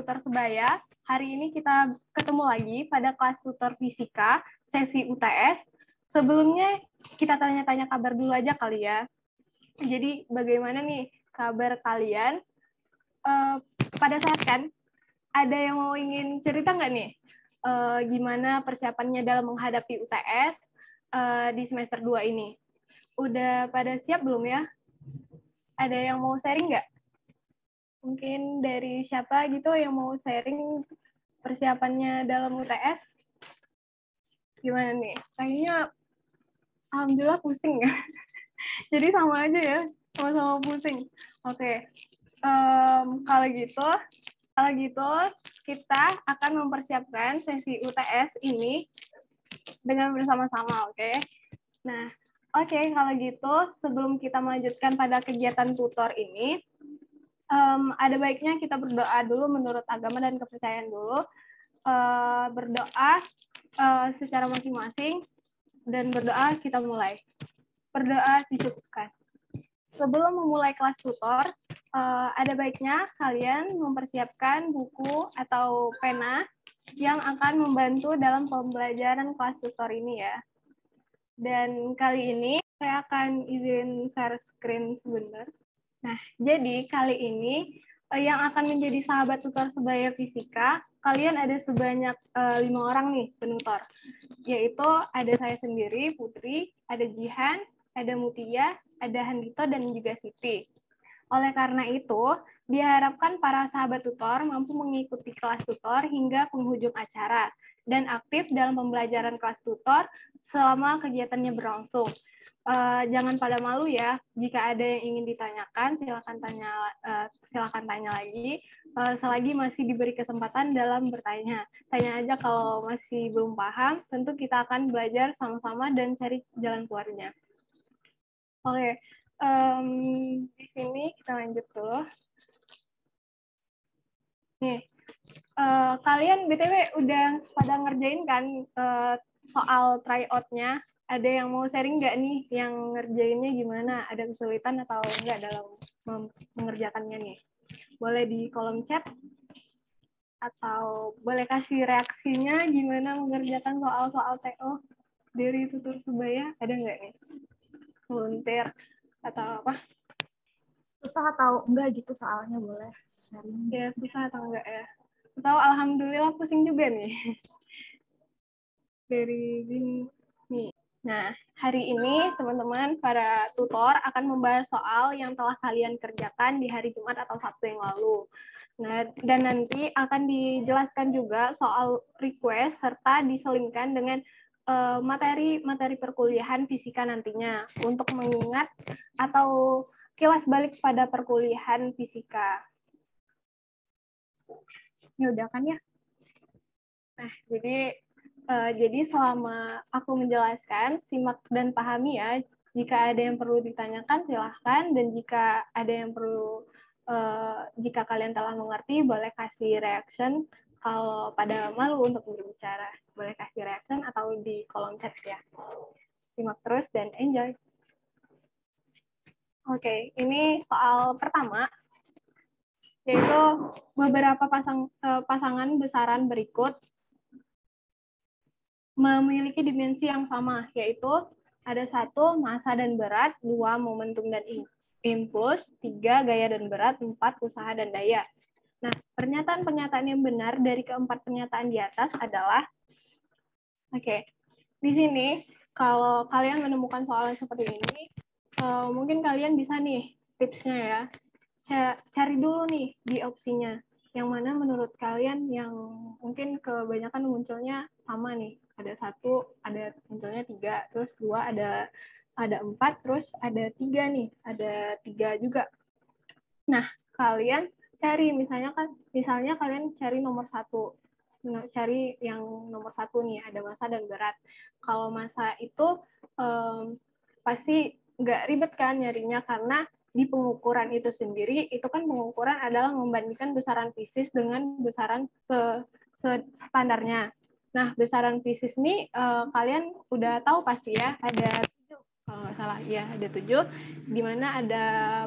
Tutor Sebaya. Hari ini kita ketemu lagi pada kelas tutor fisika, sesi UTS. Sebelumnya kita tanya-tanya kabar dulu aja kali ya. Jadi bagaimana nih kabar kalian? Pada saat kan, ada yang mau ingin cerita nggak nih? Gimana persiapannya dalam menghadapi UTS di semester 2 ini? Udah pada siap belum ya? Ada yang mau sharing nggak? Mungkin dari siapa gitu yang mau sharing persiapannya dalam UTS? Gimana nih? Kayaknya alhamdulillah pusing ya. Jadi sama aja ya, sama-sama pusing. Oke. Kalau gitu kita akan mempersiapkan sesi UTS ini dengan bersama-sama, oke? Nah, oke, kalau gitu sebelum kita melanjutkan pada kegiatan tutor ini, ada baiknya kita berdoa dulu menurut agama dan kepercayaan dulu. Berdoa secara masing-masing dan berdoa kita mulai. Berdoa dicukupkan. Sebelum memulai kelas tutor, ada baiknya kalian mempersiapkan buku atau pena yang akan membantu dalam pembelajaran kelas tutor ini ya. Dan kali ini saya akan izin share screen sebentar. Nah, jadi kali ini yang akan menjadi sahabat tutor sebaya fisika, kalian ada sebanyak 5 orang nih penutor. Yaitu ada saya sendiri, Putri, ada Jihan, ada Mutia, ada Handito, dan juga Siti. Oleh karena itu, diharapkan para sahabat tutor mampu mengikuti kelas tutor hingga penghujung acara dan aktif dalam pembelajaran kelas tutor selama kegiatannya berlangsung. Jangan pada malu ya. Jika ada yang ingin ditanyakan, silakan tanya lagi. Selagi masih diberi kesempatan dalam bertanya. Tanya aja kalau masih belum paham. Tentu kita akan belajar sama-sama dan cari jalan keluarnya. Oke, di sini kita lanjut dulu. Nih, kalian BTW udah pada ngerjain kan soal tryout-nya? Ada yang mau sharing nggak nih yang ngerjainnya gimana? Ada kesulitan atau enggak dalam mengerjakannya nih? Boleh di kolom chat atau boleh kasih reaksinya gimana mengerjakan soal-soal TO dari tutor sebaya? Ada nggak nih? Volunteer atau apa? Susah atau enggak gitu soalnya boleh sharing. Ya, susah atau enggak ya? Atau alhamdulillah pusing juga nih. Dari Zin nih. Nah, hari ini teman-teman para tutor akan membahas soal yang telah kalian kerjakan di hari Jumat atau Sabtu yang lalu. Nah, dan nanti akan dijelaskan juga soal request serta diselingkan dengan materi-materi perkuliahan fisika nantinya untuk mengingat atau kilas balik pada perkuliahan fisika. Ini udah kan ya? Nah, jadi selama aku menjelaskan, simak dan pahami ya. Jika ada yang perlu ditanyakan, silahkan. Dan jika ada yang perlu, jika kalian telah mengerti, boleh kasih reaction. Kalau pada malu untuk berbicara, boleh kasih reaction atau di kolom chat ya. Simak terus dan enjoy. Oke, ini soal pertama, yaitu beberapa pasangan besaran berikut memiliki dimensi yang sama, yaitu ada 1 massa dan berat, 2 momentum dan impuls, 3 gaya dan berat, 4 usaha dan daya. Nah, pernyataan-pernyataan yang benar dari keempat pernyataan di atas adalah, di sini kalau kalian menemukan soal seperti ini, mungkin kalian bisa nih tipsnya ya, cari dulu nih di opsinya, yang mana menurut kalian yang mungkin kebanyakan munculnya sama nih. Ada 1, ada munculnya 3, terus 2 ada 4, terus ada 3 nih, ada 3 juga. Nah, kalian cari misalnya kalian cari nomor 1, cari yang nomor 1 nih, ada massa dan berat. Kalau massa itu pasti nggak ribet kan nyarinya, karena di pengukuran itu sendiri, itu kan pengukuran adalah membandingkan besaran fisis dengan besaran standarnya. Nah, besaran fisis ini kalian udah tahu pasti ya, ada 7 kalau nggak salah. Ya, ada 7, di mana ada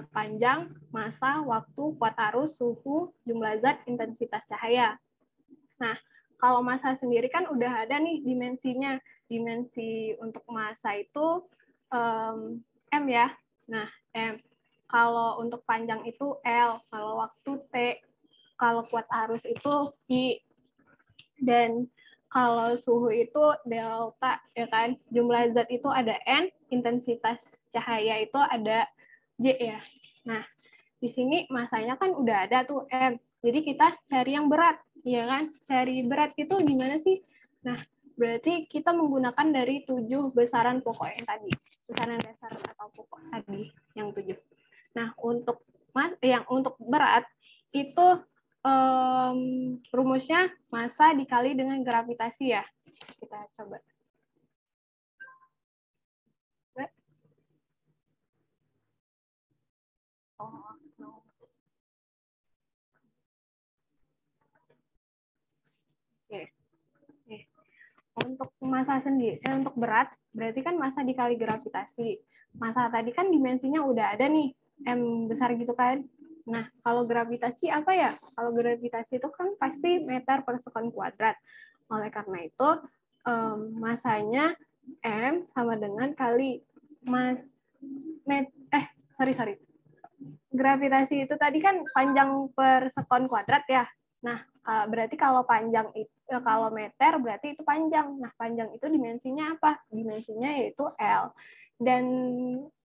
panjang, massa, waktu, kuat arus, suhu, jumlah zat, intensitas cahaya. Nah, kalau massa sendiri kan udah ada nih dimensinya. Dimensi untuk massa itu M ya. Nah, M. Kalau untuk panjang itu L, kalau waktu T, kalau kuat arus itu I, dan kalau suhu itu delta, ya kan? Jumlah zat itu ada N, intensitas cahaya itu ada J ya. Nah, di sini masanya kan udah ada tuh M. Jadi kita cari yang berat, ya kan? Cari berat itu gimana sih? Nah, berarti kita menggunakan dari 7 besaran pokok yang tadi. Besaran dasar atau pokok tadi yang 7. Nah, untuk berat itu rumusnya massa dikali dengan gravitasi ya. Kita coba. Oh, no. Oke. Untuk massa sendiri, untuk berat, berarti kan massa dikali gravitasi. Massa tadi kan dimensinya udah ada nih, M besar gitu kan. Nah, kalau gravitasi apa ya? Kalau gravitasi itu kan pasti meter per sekon kuadrat. Oleh karena itu, masanya M sama dengan kali sorry. Gravitasi itu tadi kan panjang per sekon kuadrat ya. Nah, berarti kalau panjang itu, kalau meter berarti itu panjang. Nah, panjang itu dimensinya apa? Dimensinya yaitu L. Dan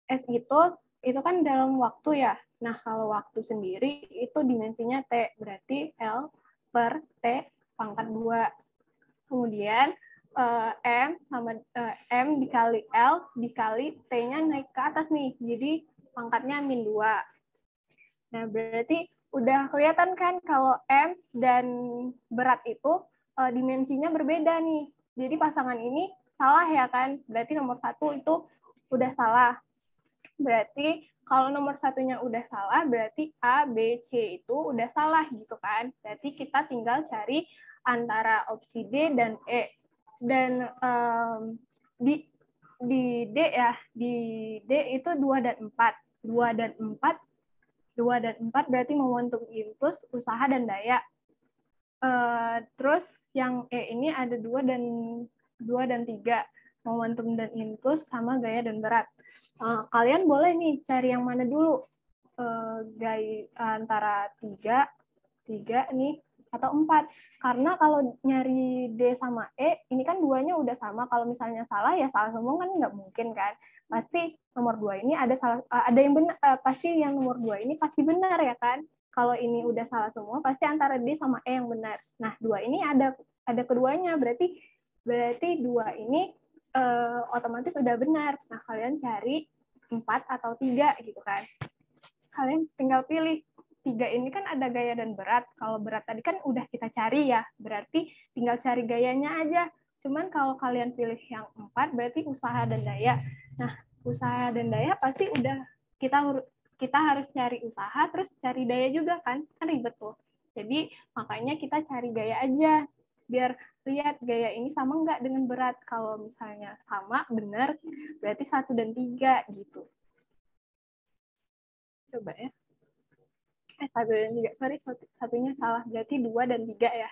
S itu kan dalam waktu ya. Nah, kalau waktu sendiri itu dimensinya T, berarti L per T pangkat 2. Kemudian M dikali L dikali T-nya naik ke atas nih. Jadi pangkatnya -2. Nah, berarti udah kelihatan kan kalau M dan berat itu dimensinya berbeda nih. Jadi pasangan ini salah ya kan? Berarti nomor 1 itu udah salah. Berarti kalau nomor satunya udah salah, berarti A, B, C itu udah salah gitu kan. Berarti kita tinggal cari antara opsi D dan E. Dan di D ya, di D itu 2 dan 4. 2 dan 4 berarti momentum impuls, usaha, dan daya. Terus yang E ini ada 2 dan 3. Momentum dan impuls sama gaya dan berat. Kalian boleh nih cari yang mana dulu, gaya antara 3 nih atau 4. Karena kalau nyari D sama E, ini kan duanya udah sama. Kalau misalnya salah ya salah semua kan nggak mungkin kan. Pasti nomor 2 ini ada yang benar, pasti yang nomor 2 ini pasti benar ya kan. Kalau ini udah salah semua, pasti antara D sama E yang benar. Nah, 2 ini ada keduanya, berarti 2 ini otomatis udah benar. Nah, kalian cari 4 atau 3 gitu kan. Kalian tinggal pilih. 3 ini kan ada gaya dan berat. Kalau berat tadi kan udah kita cari ya, berarti tinggal cari gayanya aja. Cuman kalau kalian pilih yang 4, berarti usaha dan daya. Nah, usaha dan daya pasti udah kita harus cari usaha, terus cari daya juga kan ribet tuh. Jadi makanya kita cari gaya aja, biar lihat gaya ini sama nggak dengan berat. Kalau misalnya sama, benar, berarti 1 dan 3 gitu. Coba ya. 1 dan 3, sorry, satunya salah, berarti 2 dan 3 ya.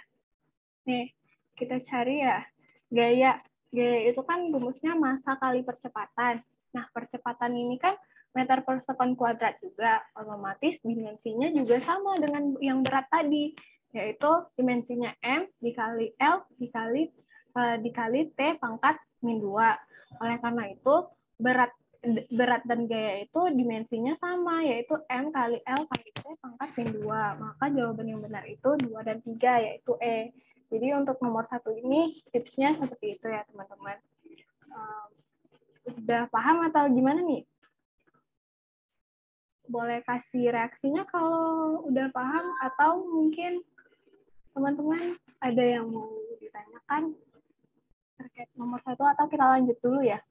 Nih, kita cari ya, gaya. Gaya itu kan rumusnya massa kali percepatan. Nah, percepatan ini kan meter per sekon kuadrat juga, otomatis dimensinya juga sama dengan yang berat tadi, yaitu dimensinya M dikali L dikali T pangkat -2. Oleh karena itu, berat dan gaya itu dimensinya sama, yaitu M kali L kali T pangkat -2. Maka jawaban yang benar itu 2 dan 3, yaitu E. Jadi untuk nomor 1 ini tipsnya seperti itu ya teman-teman. Udah paham atau gimana nih? Boleh kasih reaksinya kalau udah paham, atau mungkin teman-teman ada yang mau ditanyakan terkait nomor 1, atau kita lanjut dulu ya?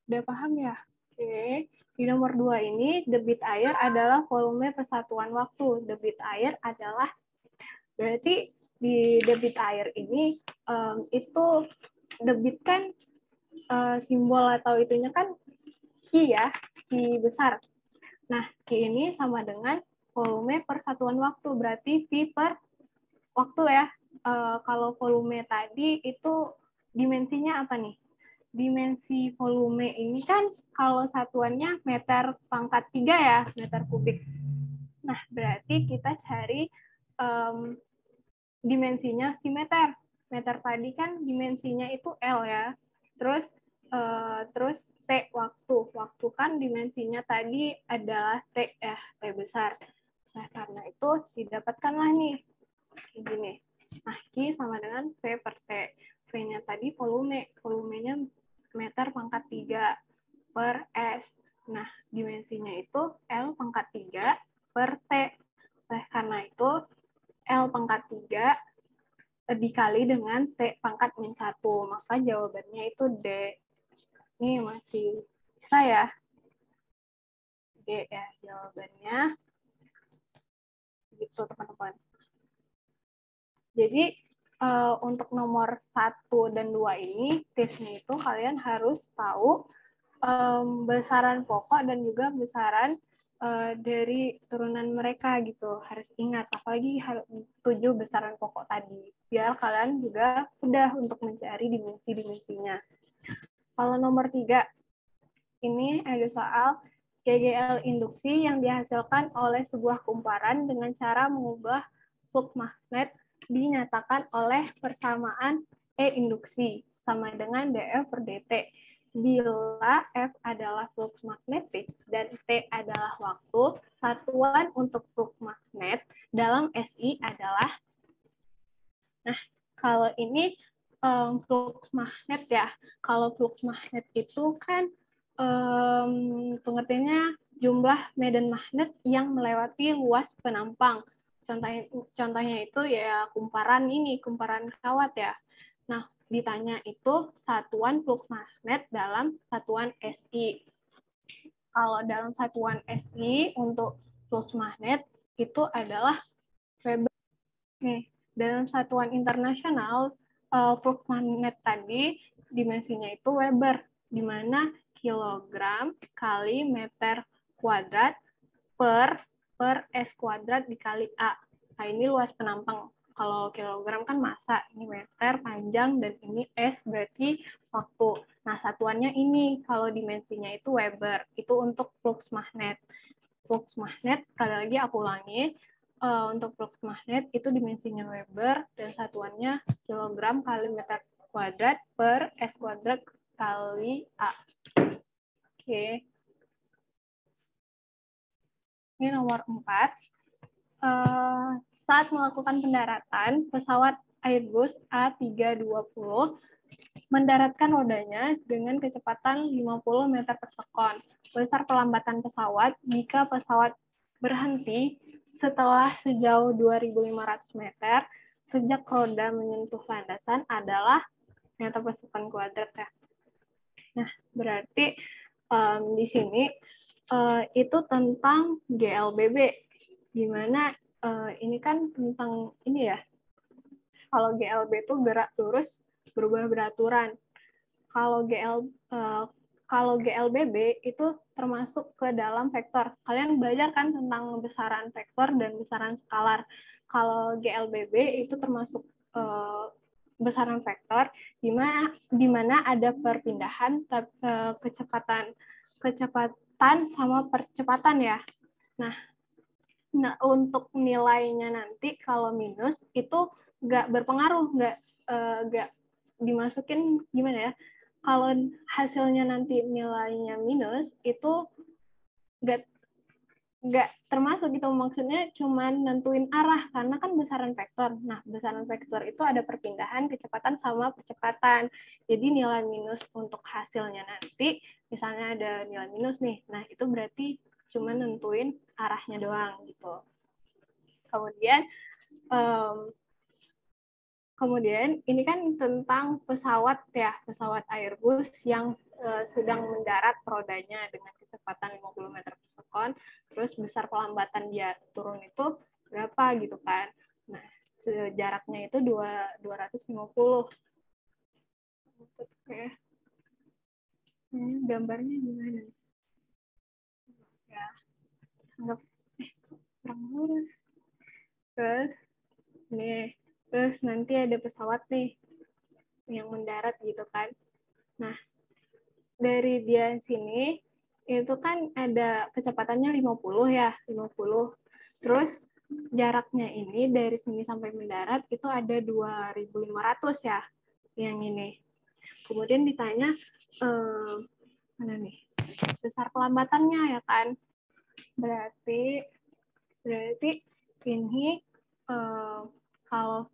Udah paham ya? Oke. Di nomor 2 ini, debit air adalah volume persatuan waktu. Debit air adalah, berarti di debit air ini itu debit kan simbol atau itunya kan Q ya, Q besar. Nah, Q ini sama dengan volume per satuan waktu, berarti V per waktu ya. Kalau volume tadi itu dimensinya apa nih? Dimensi volume ini kan kalau satuannya meter pangkat 3 ya, meter kubik. Nah, berarti kita cari dimensinya si meter. Meter tadi kan dimensinya itu L ya. Terus T waktu. Waktu kan dimensinya tadi adalah T ya, T besar. Nah, karena itu didapatkanlah nih gini. Nah, Q sama dengan V per T. V-nya tadi volume. Volumenya meter pangkat 3 per S. Nah, dimensinya itu L pangkat 3 per T. Nah, karena itu L pangkat 3 dikali dengan T pangkat min 1. Maka jawabannya itu D. Ini masih bisa ya? D ya jawabannya. Gitu, teman-teman. Jadi, untuk nomor 1 dan 2 ini, tipsnya itu kalian harus tahu besaran pokok dan juga besaran dari turunan mereka gitu. Harus ingat, apalagi 7 besaran pokok tadi. Biar kalian juga mudah untuk mencari dimensi-dimensinya. Kalau nomor 3, ini ada soal GGL induksi yang dihasilkan oleh sebuah kumparan dengan cara mengubah flux magnet dinyatakan oleh persamaan E induksi sama dengan dF per dt. Bila F adalah flux magnetik dan T adalah waktu, satuan untuk flux magnet dalam SI adalah, nah kalau ini flux magnet ya, kalau flux magnet itu kan pengertiannya jumlah medan magnet yang melewati luas penampang. Contohnya itu ya kumparan kawat ya. Nah, ditanya itu satuan flux magnet dalam satuan SI. Kalau dalam satuan SI untuk flux magnet itu adalah Weber. Nih, dalam satuan internasional flux magnet tadi dimensinya itu Weber, di mana kilogram kali meter kuadrat per S kuadrat dikali A. Nah, ini luas penampang. Kalau kilogram kan massa, ini meter panjang, dan ini S berarti waktu. Nah, satuannya ini, kalau dimensinya itu Weber. Itu untuk flux magnet. Flux magnet, sekali lagi aku ulangi, untuk flux magnet itu dimensinya Weber, dan satuannya kilogram kali meter kuadrat per S kuadrat kali A. Oke. Ini nomor 4. Saat melakukan pendaratan, pesawat Airbus A320 mendaratkan rodanya dengan kecepatan 50 meter per sekon. Besar pelambatan pesawat jika pesawat berhenti setelah sejauh 2.500 meter sejak roda menyentuh landasan adalah meter per sekon kuadrat ya. Nah, berarti di sini itu tentang GLBB, di mana ini kan tentang ini ya. Kalau GLB itu gerak lurus berubah beraturan. Kalau GLBB itu termasuk ke dalam vektor. Kalian belajar kan tentang besaran vektor dan besaran skalar. Kalau GLBB itu termasuk besaran vektor, di mana ada perpindahan kecepatan sama percepatan ya. Nah, untuk nilainya nanti kalau minus itu nggak berpengaruh, nggak dimasukin gimana ya. Kalau hasilnya nanti nilainya minus itu nggak termasuk gitu, maksudnya cuman nentuin arah karena kan besaran vektor. Nah, besaran vektor itu ada perpindahan kecepatan sama percepatan. Jadi nilai minus untuk hasilnya nanti, misalnya ada nilai minus nih, nah itu berarti cuman nentuin arahnya doang gitu. Kemudian ini kan tentang pesawat ya, pesawat Airbus yang sedang mendarat rodanya dengan kecepatan 50 meter per sekon, terus besar pelambatan dia turun itu berapa gitu kan. Nah, jaraknya itu 250. Oke. Gambarnya gimana? Ya, anggap kurang lurus. Terus nih, terus nanti ada pesawat nih yang mendarat gitu kan. Nah, dari dia sini itu kan ada kecepatannya 50 ya, 50. Terus jaraknya ini dari sini sampai mendarat itu ada 2.500 ya, yang ini. Kemudian ditanya mana nih? Besar pelambatannya ya kan. Berarti ini kalau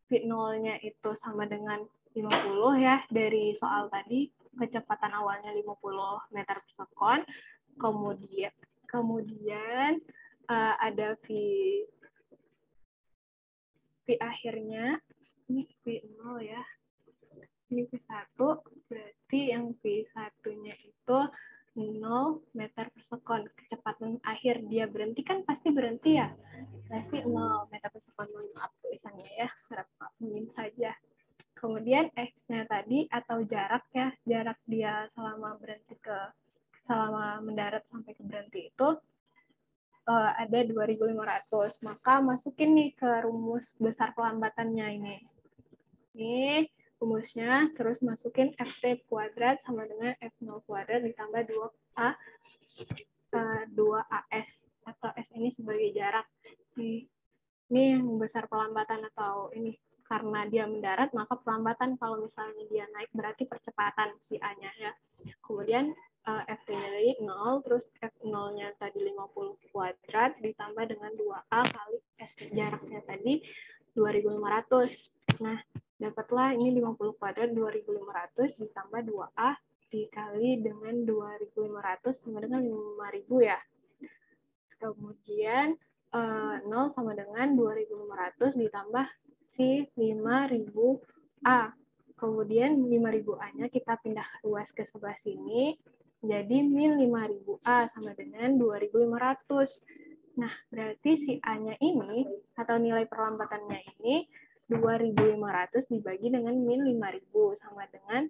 V0-nya itu sama dengan 50 ya, dari soal tadi kecepatan awalnya 50 meter per sekon, kemudian ada V akhirnya, ini V0 ya, ini V1, berarti yang V1-nya itu 0 meter per sekon. Kecepatan akhir dia berhenti kan pasti berhenti ya, pasti 0 meter per sekon. Maaf tulisannya ya, harap maklumin saja. Kemudian X-nya tadi atau jarak ya, jarak dia selama mendarat sampai ke berhenti itu ada 2.500. Maka masukin nih ke rumus besar pelambatannya ini. Ini rumusnya, terus masukin FT kuadrat sama dengan F0 kuadrat ditambah 2AS, atau S ini sebagai jarak. Ini yang besar pelambatan atau ini. Karena dia mendarat, maka pelambatan kalau misalnya dia naik berarti percepatan si A-nya ya. Kemudian F-nya dari 0, terus F0-nya tadi 50 kuadrat ditambah dengan 2A kali S jaraknya tadi 2.500. Nah, dapatlah ini 50 kuadrat 2.500 ditambah 2A dikali dengan 2.500 sama dengan 5.000 ya. Kemudian 0 sama dengan 2.500 ditambah si 5.000A. Kemudian 5.000A-nya kita pindah ruas ke sebelah sini, jadi min 5.000A sama dengan 2.500. Nah, berarti si A-nya ini, atau nilai perlambatannya ini, 2.500 dibagi dengan min 5.000, sama dengan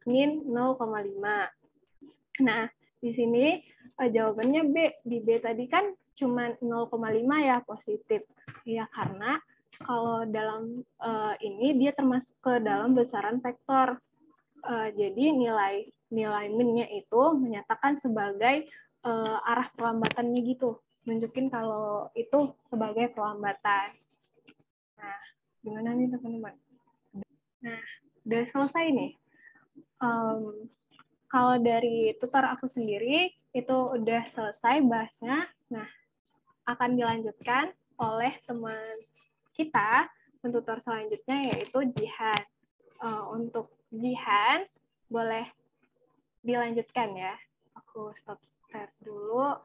min 0,5. Nah, di sini jawabannya B. Di B tadi kan cuma 0,5 ya positif. Ya, karena kalau dalam ini dia termasuk ke dalam besaran vektor. Jadi nilai min-nya itu menyatakan sebagai arah pelambatannya gitu. Nunjukin kalau itu sebagai pelambatan. Nah, gimana nih teman-teman? Nah, udah selesai nih. Kalau dari tutor aku sendiri, itu udah selesai bahasnya. Nah, akan dilanjutkan oleh teman kita, tutor selanjutnya, yaitu Jihan. Untuk Jihan, boleh dilanjutkan ya. Aku stop share dulu.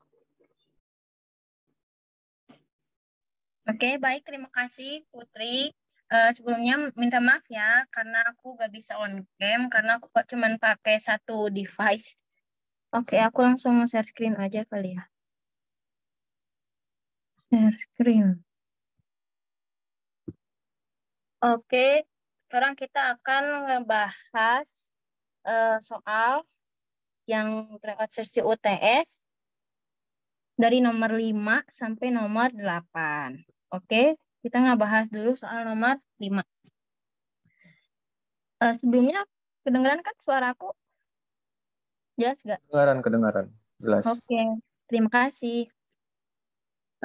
Oke, baik. Terima kasih, Putri. Sebelumnya minta maaf ya, karena aku gak bisa on cam, karena aku cuma pakai satu device. Oke, aku langsung share screen aja kali ya. Share screen. Oke, sekarang kita akan ngebahas soal yang terkait sesi UTS dari nomor 5 sampai nomor 8. Oke, kita ngebahas dulu soal nomor 5. Sebelumnya kedengeran kan suaraku? Jelas gak? Kedengaran. Jelas. Oke, terima kasih.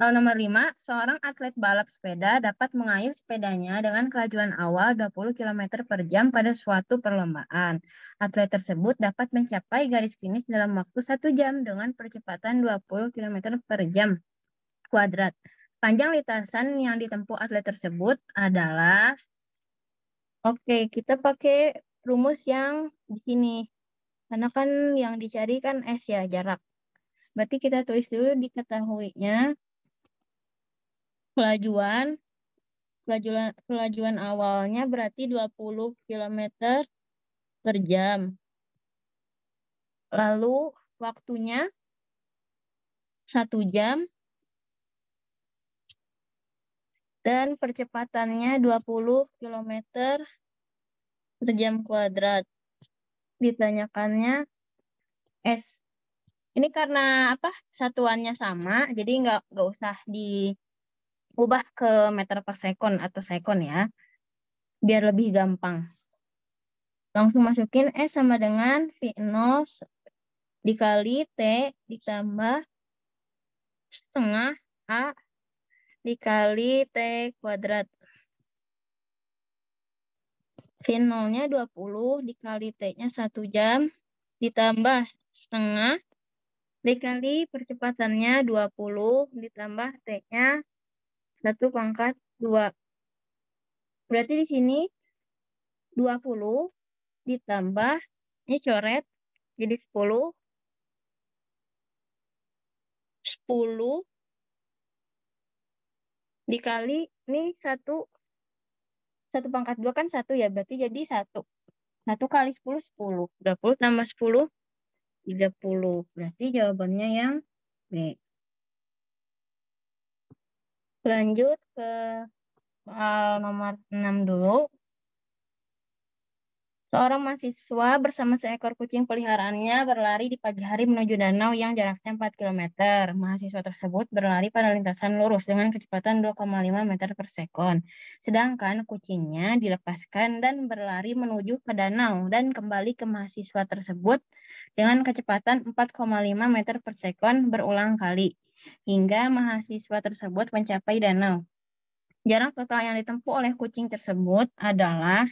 Nomor 5, seorang atlet balap sepeda dapat mengayuh sepedanya dengan kelajuan awal 20 km per jam pada suatu perlombaan. Atlet tersebut dapat mencapai garis finish dalam waktu 1 jam dengan percepatan 20 km per jam kuadrat. Panjang lintasan yang ditempuh atlet tersebut adalah, oke, kita pakai rumus yang di sini. Karena kan yang dicari kan S ya, jarak. Berarti kita tulis dulu diketahuinya kelajuan awalnya berarti 20 km per jam. Lalu waktunya 1 jam. Dan percepatannya 20 km per jam kuadrat. Ditanyakannya S. Ini karena apa? Satuannya sama, jadi nggak usah diubah ke meter per sekon atau sekon ya, biar lebih gampang. Langsung masukin S sama dengan V0 dikali T ditambah setengah A dikali T kuadrat. V0-nya 20 dikali T-nya 1 jam ditambah setengah dikali percepatannya 20 ditambah T-nya 1/2. Berarti di sini 20 ditambah, ini coret, jadi 10 dikali, ini 1/2 kan 1 ya, berarti jadi 1. 1 kali 10, 10. 20 tambah 10, 30. Berarti jawabannya yang B. Lanjut ke soal nomor 6 dulu. Seorang mahasiswa bersama seekor kucing peliharaannya berlari di pagi hari menuju danau yang jaraknya 4 km. Mahasiswa tersebut berlari pada lintasan lurus dengan kecepatan 2,5 meter per sekon. Sedangkan kucingnya dilepaskan dan berlari menuju ke danau dan kembali ke mahasiswa tersebut dengan kecepatan 4,5 meter per sekon berulang kali, hingga mahasiswa tersebut mencapai danau. Jarak total yang ditempuh oleh kucing tersebut adalah,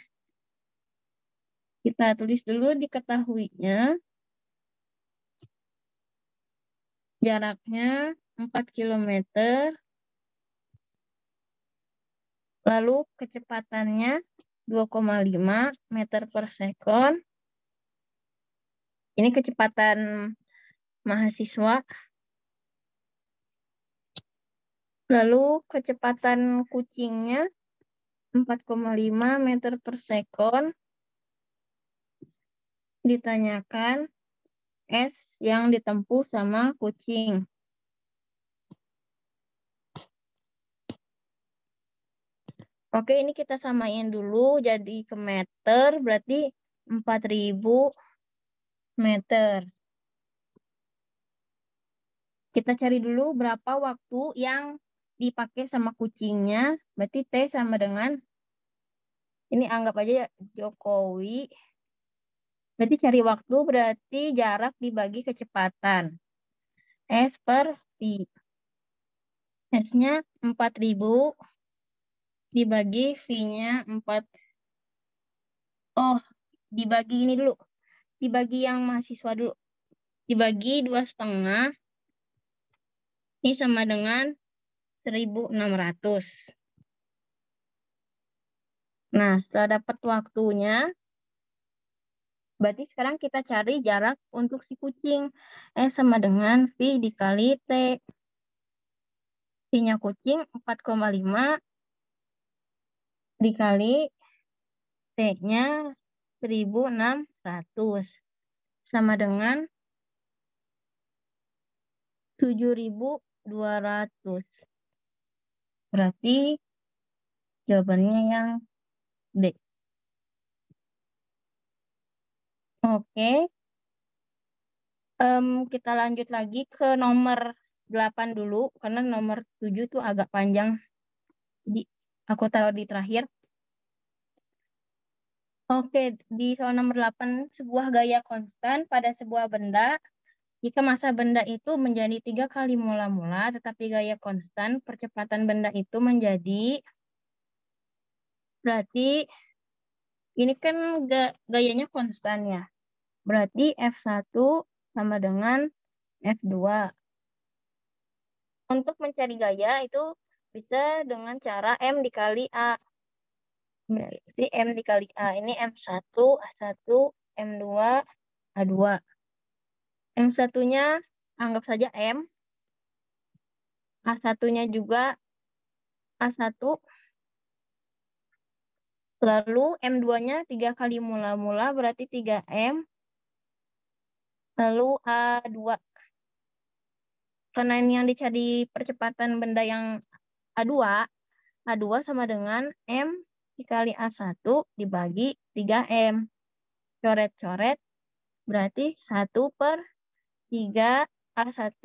kita tulis dulu diketahuinya, jaraknya 4 km, lalu kecepatannya 2,5 meter per sekon. Ini kecepatan mahasiswa. Lalu kecepatan kucingnya 4,5 meter per sekon. Ditanyakan S yang ditempuh sama kucing. Oke, ini kita samain dulu jadi ke meter, berarti 4.000 meter. Kita cari dulu berapa waktu yang dipakai sama kucingnya, berarti T sama dengan, ini anggap aja Jokowi. Berarti cari waktu berarti jarak dibagi kecepatan. S per V. S-nya 4.000 dibagi V-nya 4. Oh, dibagi ini dulu. Dibagi yang mahasiswa dulu. Dibagi 2,5. Ini sama dengan 1.600. Nah, setelah dapat waktunya, berarti sekarang kita cari jarak untuk si kucing. S sama dengan V dikali T. V-nya kucing 4,5 dikali T-nya 1.600. Sama dengan 7.200. Berarti jawabannya yang D. Oke. Kita lanjut lagi ke nomor 8 dulu, karena nomor 7 tuh agak panjang. Jadi aku taruh di terakhir. Oke, di soal nomor 8, sebuah gaya konstan pada sebuah benda. Jika massa benda itu menjadi 3 kali mula-mula, tetapi gaya konstan, percepatan benda itu menjadi, berarti ini kan gayanya konstan ya. Berarti F1 sama dengan F2. Untuk mencari gaya itu bisa dengan cara M dikali A. Berarti M dikali A. Ini M1, A1, M2, A2. M1-nya anggap saja M. A1-nya juga A1. Lalu M2-nya 3 kali mula-mula berarti 3M. Lalu A2. Karena ini yang dicari percepatan benda yang A2. A2 sama dengan M dikali A1 dibagi 3M. Coret-coret berarti 1/3 A1.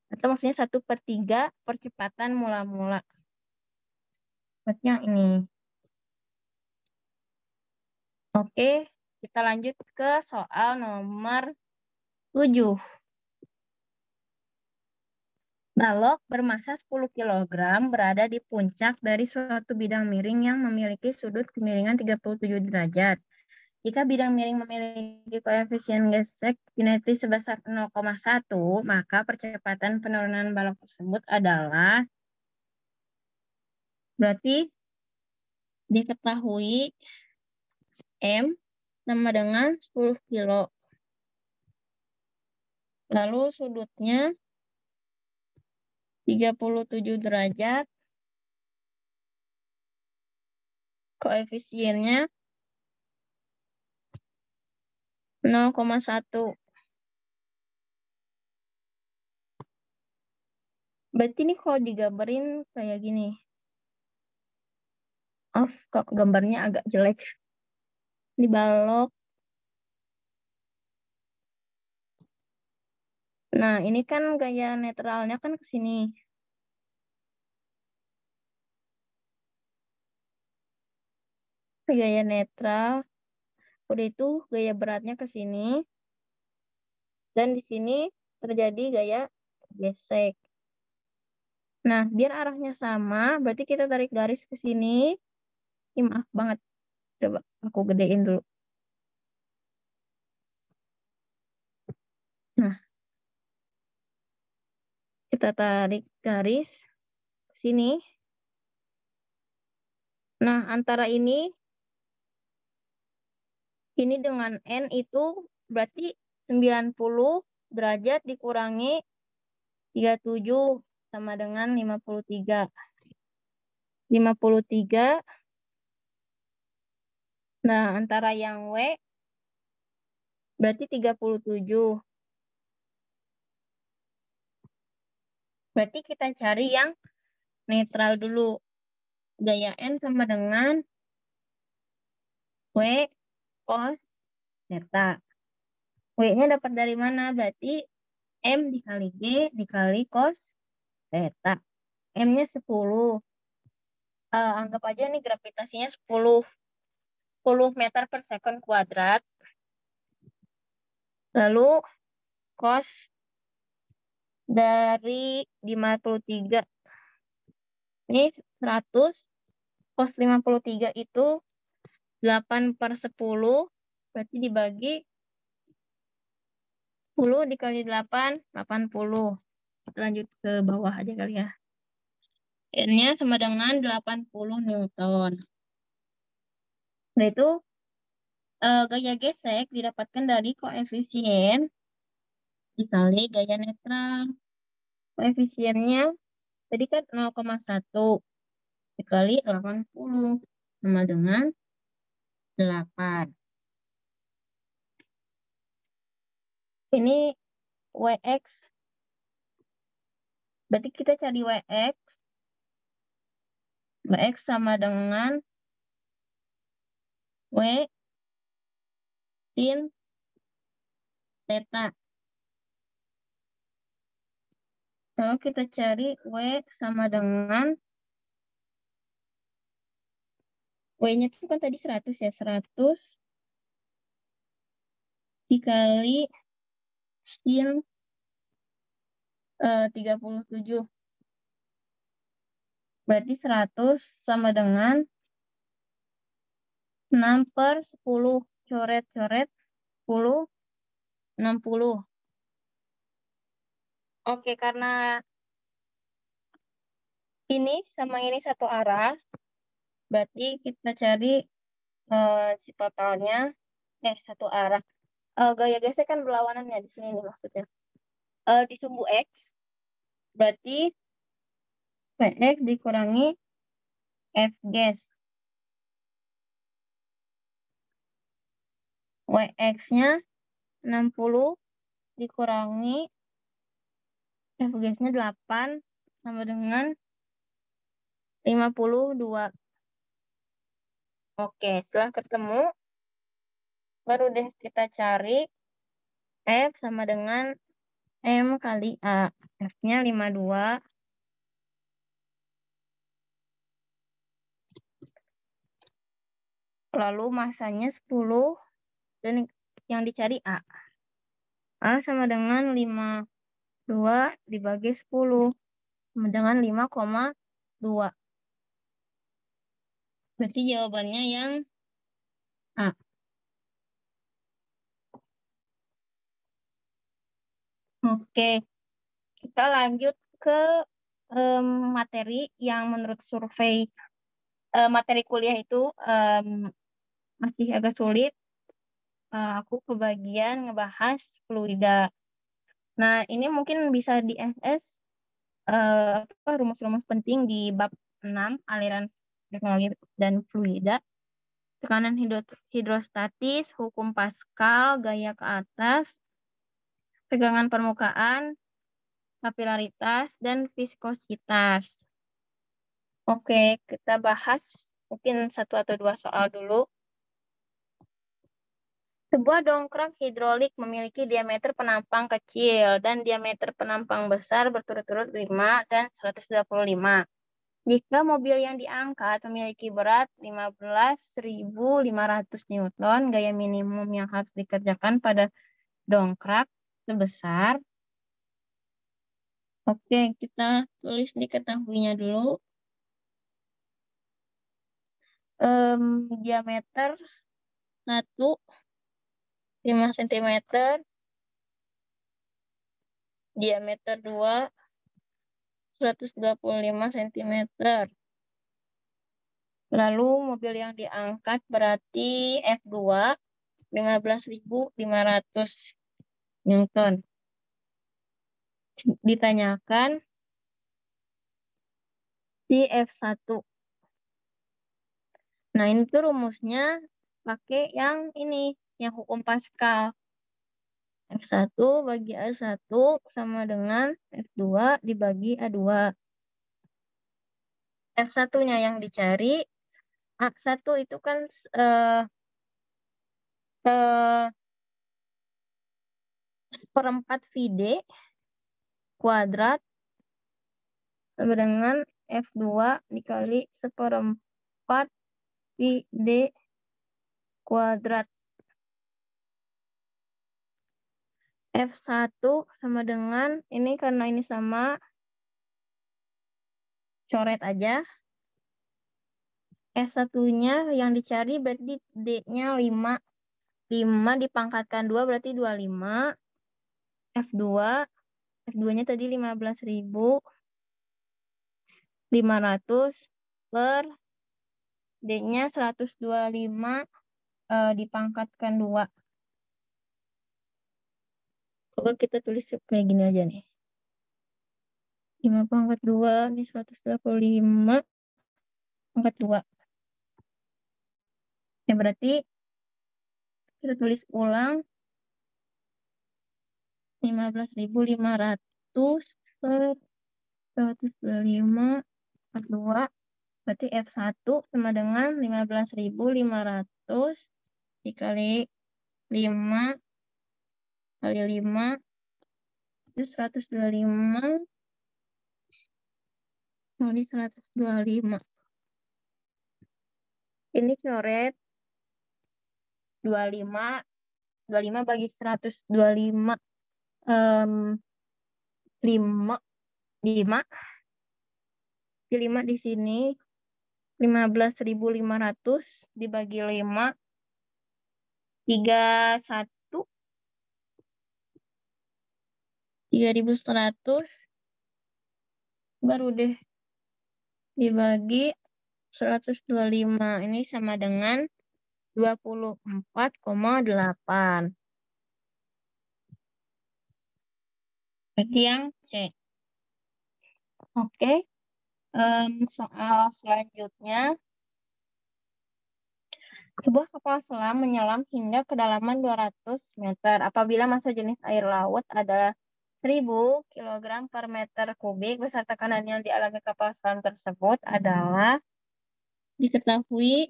Atau maksudnya 1/3 percepatan mula-mula. Berarti yang ini. Oke, kita lanjut ke soal nomor 7. Balok bermasa 10 kg berada di puncak dari suatu bidang miring yang memiliki sudut kemiringan 37 derajat. Jika bidang miring memiliki koefisien gesek kinetis sebesar 0,1, maka percepatan penurunan balok tersebut adalah, berarti diketahui M sama dengan 10 kilo. Lalu sudutnya 37 derajat. Koefisiennya 0,1. Berarti ini kalau digambarin kayak gini. Kok gambarnya agak jelek. Di balok. Nah, ini kan gaya netralnya kan ke sini. Gaya netral. Udah itu gaya beratnya ke sini. Dan di sini terjadi gaya gesek. Nah, biar arahnya sama, berarti kita tarik garis ke sini. Maaf banget. Coba aku gedein dulu. Nah, kita tarik garis ke sini. Nah, antara ini dengan N itu berarti 90 derajat dikurangi 37 sama dengan 53. 53. Nah, antara yang W berarti 37. Berarti kita cari yang netral dulu. Gaya N sama dengan W cos theta. W-nya dapat dari mana? Berarti M dikali G dikali cos theta. M-nya 10. Anggap aja nih gravitasinya 10 meter per second kuadrat. Lalu cos dari 53. Ini 100. Cos 53 itu 8/10. Berarti dibagi 10 dikali 8, 80. Kita lanjut ke bawah aja kali ya. N-nya sama dengan 80 Newton. Nah itu gaya gesek didapatkan dari koefisien dikali gaya netral. Koefisiennya tadi kan 0,1 dikali 80 sama dengan 8. Ini WX. Berarti kita cari WX. WX sama dengan W sin theta. Lalu kita cari W sama dengan W-nya itu kan tadi 100 ya. 100 dikali sin 37. Berarti 100 sama dengan 6/10. Coret-coret 10, 60. Oke, karena ini sama ini satu arah, berarti kita cari si totalnya, satu arah. Gaya gesek kan berlawanan ya di sini nih maksudnya. Di sumbu X, berarti Vx dikurangi F ges. Wx-nya 60 dikurangi F ges-nya 8 sama dengan 52. Oke, setelah ketemu, baru deh kita cari F sama dengan M kali A. F-nya 52. Lalu masanya 10. Dan yang dicari A. A sama dengan 52 dibagi 10. Sama dengan 5,2. Berarti jawabannya yang A. Oke, kita lanjut ke materi yang menurut survei materi kuliah itu masih agak sulit. Aku kebagian ngebahas fluida. Nah, ini mungkin bisa di SS rumus-rumus penting di bab 6 aliran teknologi dan fluida. Tekanan hidrostatis, hukum Pascal, gaya ke atas, tegangan permukaan, kapilaritas, dan viskositas. Oke, kita bahas mungkin satu atau dua soal dulu. Sebuah dongkrak hidrolik memiliki diameter penampang kecil dan diameter penampang besar berturut-turut 5 dan 125. Jika mobil yang diangkat memiliki berat 15.500 Newton, gaya minimum yang harus dikerjakan pada dongkrak sebesar. Oke, kita tulis diketahuinya dulu. Diameter 1 5 cm, diameter 2 125 cm. Lalu mobil yang diangkat berarti F2 15.500 Newton. Ditanyakan si F1. Nah, ini tuh rumusnya pakai yang ini, yang hukum Pascal. F1 bagi A1 sama dengan F2 dibagi A2. F1-nya yang dicari, A1 itu kan seperempat VD kuadrat sama dengan F2 dikali seperempat VD kuadrat. F1 sama dengan, ini karena ini sama, coret aja. F1-nya yang dicari berarti D-nya 5. 5 dipangkatkan 2 berarti 25. F2. F2-nya tadi 15.500 per D-nya 125 dipangkatkan 2. Coba kita tulis kayak gini aja nih. 5 pangkat 2, ini 125 pangkat 2. Ya berarti kita tulis ulang 15.500 per 125 pangkat 2. Berarti F1 sama dengan 15.500 dikali 5 kali 5 itu 125 kali 125. Ini coret 25 bagi 125 5 di sini 15.500 dibagi 5 3.100 baru deh dibagi 125. Ini sama dengan 24,8. Berarti yang C. Oke. Soal selanjutnya. Sebuah kapal selam menyelam hingga kedalaman 200 meter. Apabila massa jenis air laut adalah 1.000 kg per meter kubik beserta tekanan yang dialami kapal selam tersebut adalah diketahui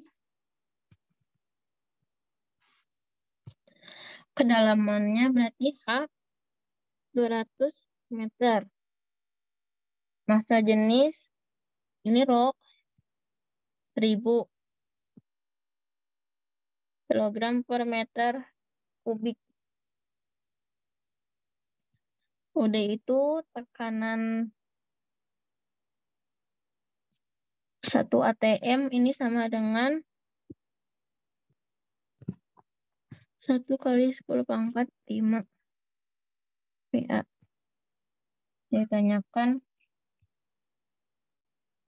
kedalamannya berarti H 200 meter. Massa jenis ini Rho 1000 kilogram per meter kubik. Udah itu tekanan 1 ATM ini sama dengan 1 kali 10 pangkat 5 PA. Ditanyakan.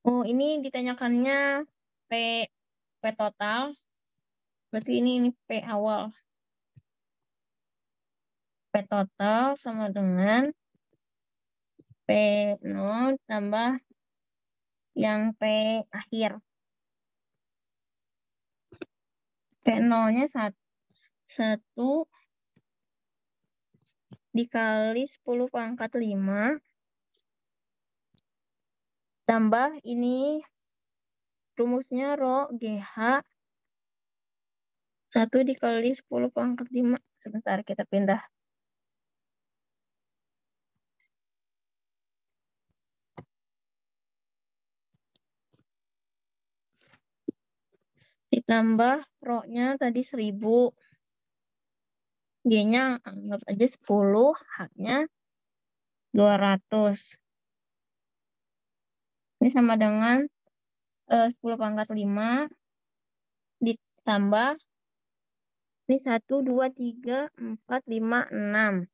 Oh, ini ditanyakannya P total. Berarti ini P awal. P total sama dengan P0 tambah yang P akhir. P0-nya 1 dikali 10 pangkat 5 tambah ini rumusnya Rho GH 1 dikali 10 pangkat 5. Sebentar kita pindah. Ditambah Rho-nya tadi 1000. G-nya anggap aja 10, H-nya 200. Ini sama dengan 10 pangkat 5 ditambah ini 1, 2, 3, 4, 5, 6.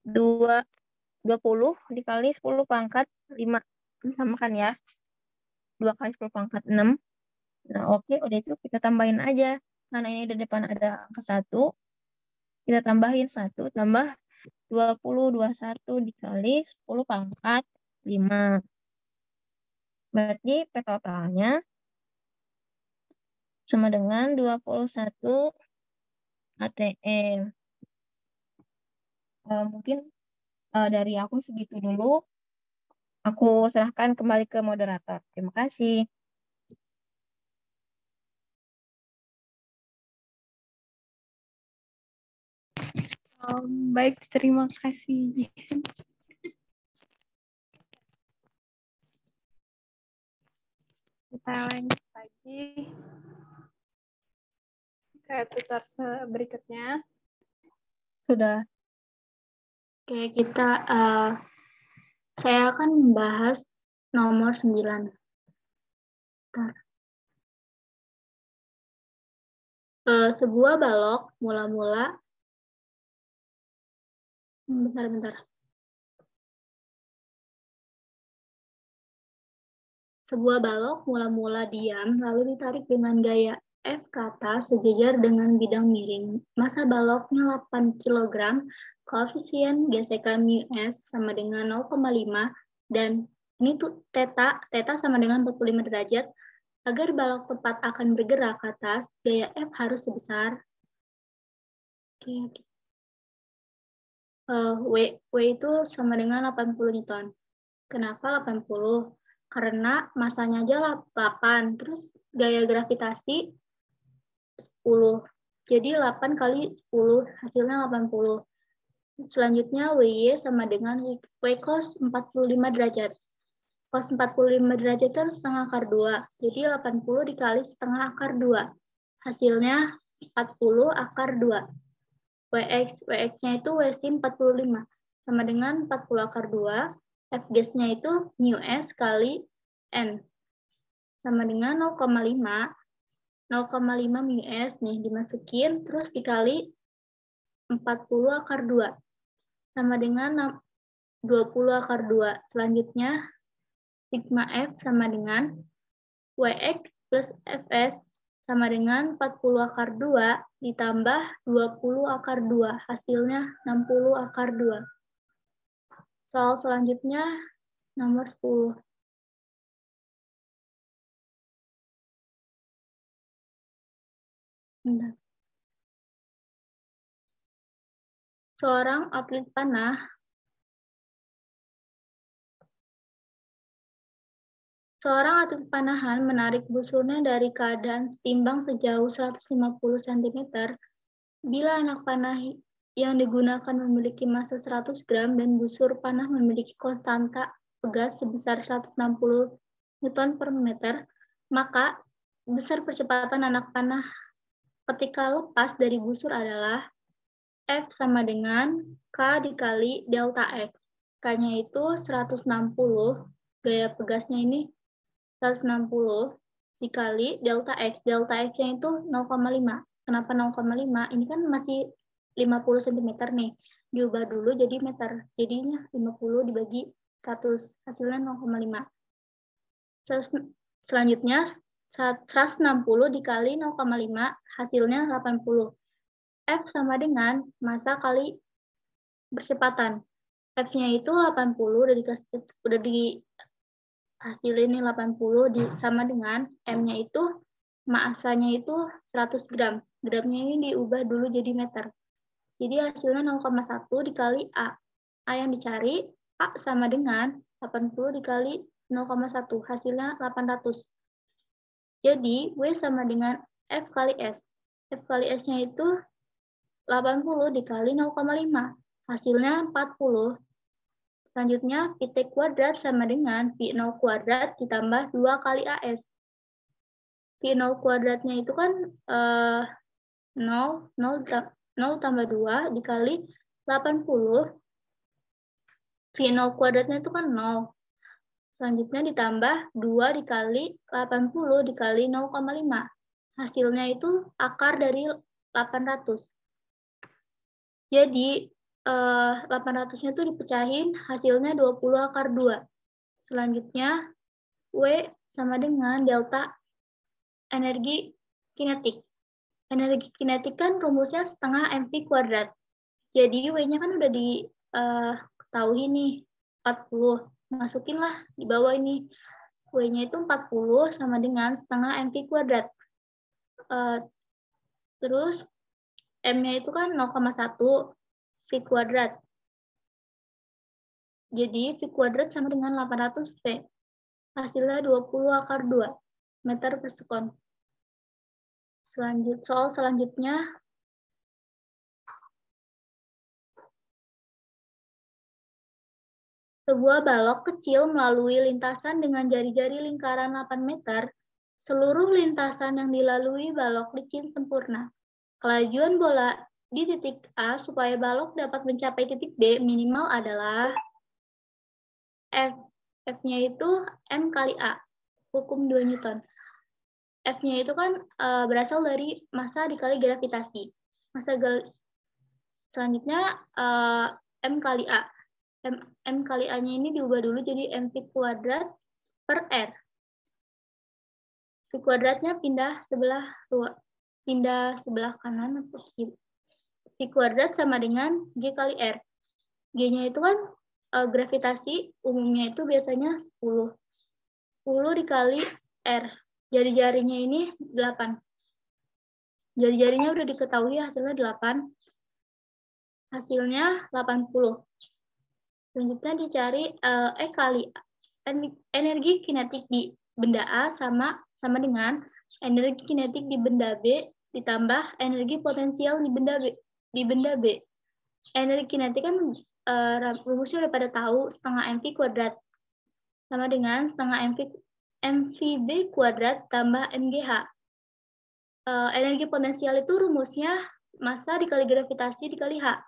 20 dikali 10 pangkat 5. Ini sama kan ya? 2 kali 10 pangkat 6. Nah, oke, udah itu kita tambahin aja. Karena ini di depan ada angka 1. Kita tambahin 1 tambah 20, 21 dikali 10 pangkat 5. Berarti P totalnya sama dengan 21 ATM. Mungkin dari aku segitu dulu. Aku serahkan kembali ke moderator. Terima kasih. Baik, terima kasih. Kita lanjut lagi ke tutor berikutnya. Sudah. Oke, saya akan membahas nomor 9. Sebuah balok mula-mula bentar. Sebuah balok mula-mula diam, lalu ditarik dengan gaya F ke atas sejajar dengan bidang miring. Massa baloknya 8 kg, koefisien gesekan μs sama dengan 0,5, dan ini tuh theta sama dengan 45 derajat. Agar balok tepat akan bergerak ke atas, gaya F harus sebesar W itu sama dengan 80 Newton. Kenapa 80? Karena masanya aja 8, terus gaya gravitasi 10. Jadi 8 kali 10 hasilnya 80. Selanjutnya WY sama dengan W cos 45 derajat. Cos 45 derajat kan setengah akar 2. Jadi 80 dikali setengah akar 2. Hasilnya 40 akar 2. WX-nya itu W sin 45. Sama dengan 40 akar 2. F-gasnya itu μs kali N. Sama dengan 0,5. 0,5 μs nih dimasukin, terus dikali 40 akar 2. Sama dengan 20 akar 2. Selanjutnya, sigma F sama dengan WX plus Fs sama dengan 40 akar 2 ditambah 20 akar 2. Hasilnya 60 akar 2. Soal selanjutnya, nomor 10. Seorang atlet panah panahan menarik busurnya dari keadaan setimbang sejauh 150 cm Bila anak panah yang digunakan memiliki massa 100 gram dan busur panah memiliki konstanta pegas sebesar 160 Newton per meter, maka besar percepatan anak panah ketika lepas dari busur adalah F sama dengan K dikali delta X. K-nya itu 160, gaya pegasnya ini 160 dikali delta X. Delta X-nya itu 0,5. Kenapa 0,5? Ini kan masih 50 cm nih. Diubah dulu jadi meter. Jadinya 50 dibagi 100. Hasilnya 0,5. Selanjutnya 160 dikali 0,5 hasilnya 80. F sama dengan massa kali percepatan. F-nya itu 80 udah di hasil ini 80 sama dengan M-nya itu massanya itu 100 gram. Gramnya ini diubah dulu jadi meter. Jadi hasilnya 0,1 dikali A. A yang dicari A sama dengan 80 dikali 0,1. Hasilnya 800. Jadi W sama dengan F kali S. F kali S-nya itu 80 dikali 0,5. Hasilnya 40. Selanjutnya, Pt kuadrat sama dengan V0 kuadrat ditambah 2 kali AS. V0 kuadratnya itu kan 0 tambah 2 dikali 80. V0 kuadratnya itu kan 0. Selanjutnya ditambah 2 dikali 80 dikali 0,5. Hasilnya itu akar dari 800. Jadi 800-nya itu dipecahin, hasilnya 20 akar 2. Selanjutnya, W sama dengan delta energi kinetik. Energi kinetik kan rumusnya setengah mv kuadrat. Jadi W-nya kan udah diketahui nih, 40. Masukinlah di bawah ini. W-nya itu 40 sama dengan setengah mv kuadrat. Terus M-nya itu kan 0,1 V kuadrat. Jadi V kuadrat sama dengan 800 V. Hasilnya 20 akar 2 meter per sekon. Soal selanjutnya. Sebuah balok kecil melalui lintasan dengan jari-jari lingkaran 8 meter. Seluruh lintasan yang dilalui balok licin sempurna. Kelajuan bola di titik A supaya balok dapat mencapai titik B minimal adalah F. F-nya itu M kali A. Hukum 2 Newton. F-nya itu kan berasal dari massa dikali gravitasi. Selanjutnya M kali A. M kali A-nya ini diubah dulu jadi mv kuadrat per R. V kuadratnya pindah sebelah kanan atau kiri. V kuadrat sama dengan G kali R. G-nya itu kan gravitasi umumnya itu biasanya 10. 10 dikali R. Jari-jarinya ini 8. Jari-jarinya udah diketahui hasilnya 8. Hasilnya 80. Selanjutnya dicari E kali energi kinetik di benda A sama dengan energi kinetik di benda B ditambah energi potensial di benda B. Energi kinetik kan rumusnya udah pada tahu, setengah mv kuadrat sama dengan setengah mvb kuadrat tambah mgh. Energi potensial itu rumusnya massa dikali gravitasi dikali h.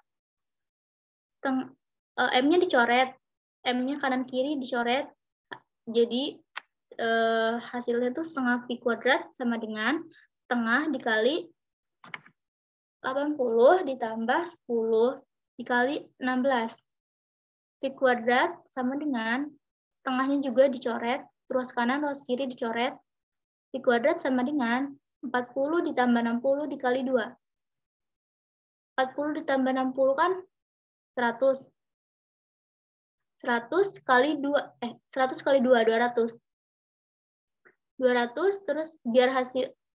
M-nya dicoret, M-nya kanan kiri dicoret, jadi hasilnya itu setengah V kuadrat sama dengan setengah dikali 80 ditambah 10 dikali 16. V kuadrat sama dengan setengahnya juga dicoret, ruas kanan, ruas kiri dicoret. V kuadrat sama dengan 40 ditambah 60 dikali 2. 40 ditambah 60 kan 100. 100 kali 2, 200. 200 terus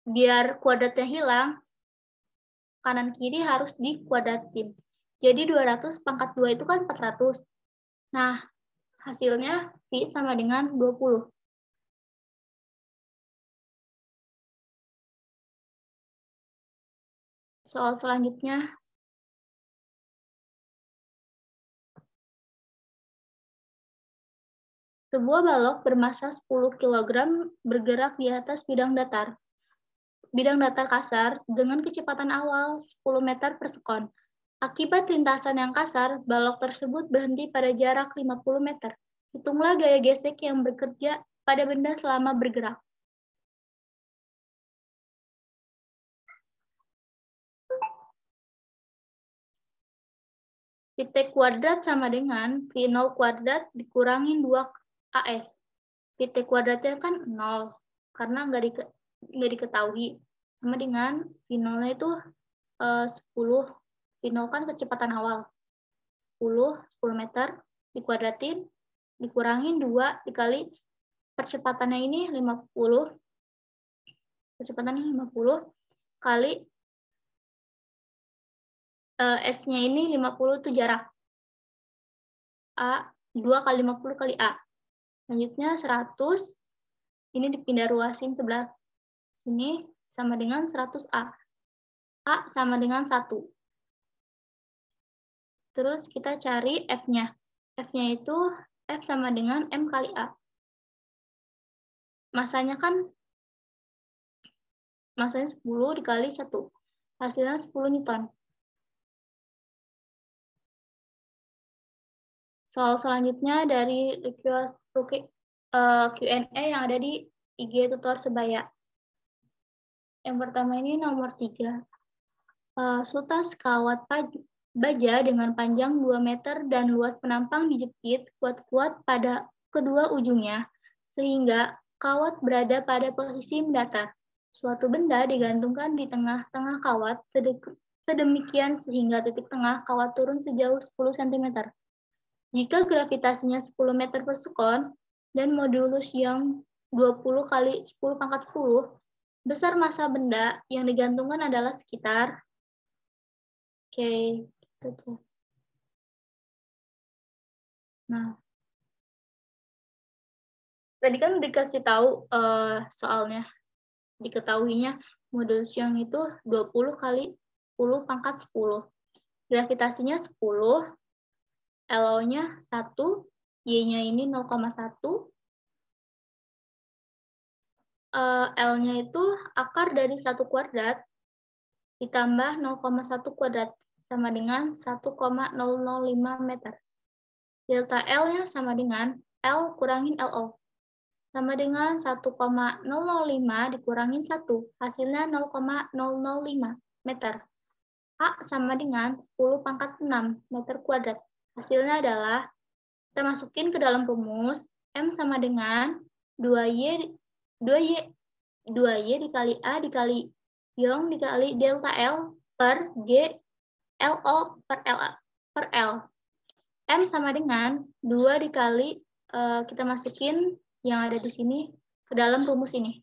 biar kuadratnya hilang, kanan kiri harus dikuadratin. Jadi 200 pangkat 2 itu kan 400. Nah, hasilnya V sama dengan 20. Soal selanjutnya. Sebuah balok bermasa 10 kg bergerak di atas bidang datar kasar dengan kecepatan awal 10 meter per sekon. Akibat lintasan yang kasar, balok tersebut berhenti pada jarak 50 meter. Hitunglah gaya gesek yang bekerja pada benda selama bergerak. Pt kuadrat sama dengan V0 kuadrat dikurangin 2AS. Pt kuadratnya kan 0, karena nggak diketahui. Sama dengan V0-nya itu 10. V0 kan kecepatan awal. 10 meter dikuadratin, dikurangin 2 dikali percepatannya ini 50. Percepatannya 50 kali S-nya ini 50 itu jarak. A, 2 kali 50 kali A. Selanjutnya 100, ini dipindah ruasin sebelah sini, sama dengan 100A. A sama dengan 1. Terus kita cari F-nya. F-nya itu F sama dengan M kali A. Masanya 10 dikali 1. Hasilnya 10 Newton. Soal selanjutnya dari Q&A yang ada di IG Tutor Sebaya. Yang pertama ini nomor 3. Sutas kawat baja dengan panjang 2 meter dan luas penampang dijepit kuat-kuat pada kedua ujungnya, sehingga kawat berada pada posisi mendatar. Suatu benda digantungkan di tengah-tengah kawat sedemikian sehingga titik tengah kawat turun sejauh 10 cm. Jika gravitasinya 10 meter per sekon dan modulus yang 20 kali 10 pangkat 10, besar massa benda yang digantungkan adalah sekitar. Oke, gitu. Nah, tadi kan dikasih tahu soalnya, diketahuinya modulus yang itu 20 kali 10 pangkat 10. Gravitasinya 10, LO-nya 1, Y-nya ini 0,1, L-nya itu akar dari 1 kuadrat ditambah 0,1 kuadrat sama dengan 1,005 meter. Delta L-nya sama dengan L kurangin LO. Sama dengan 1,005 dikurangin 1, hasilnya 0,005 meter. A sama dengan 10 pangkat 6 meter kuadrat. Hasilnya adalah, kita masukin ke dalam rumus, M sama dengan 2Y dikali A dikali Young dikali delta L per G LO per L. M sama dengan 2 dikali, kita masukin yang ada di sini ke dalam rumus ini.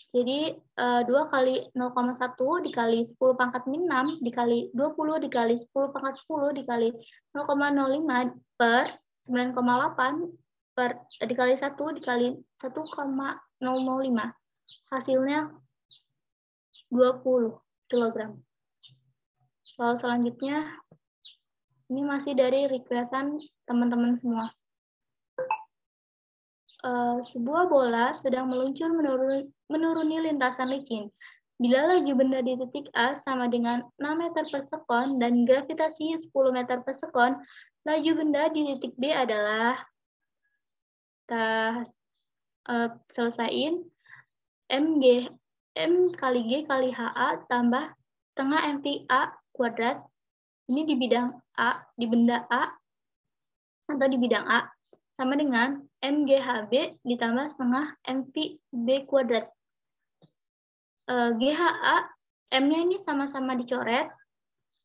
Jadi 2 kali 0,1 dikali 10 pangkat 6 dikali 20 dikali 10 pangkat 10 dikali 0,05 per 9,8 per dikali 1 dikali 1,005. Hasilnya 20 kg. Soal selanjutnya, ini masih dari requestan teman-teman semua. Sebuah bola sedang meluncur menuruni lintasan licin. Bila laju benda di titik A sama dengan 6 meter per sekon dan gravitasi 10 meter per sekon, laju benda di titik B adalah, kita selesaiin, M kali G kali HA tambah setengah MV A kuadrat. Ini di bidang A, di benda A, atau di bidang A, sama dengan MGHB ditambah setengah MVB kuadrat. GHA, M-nya ini sama-sama dicoret,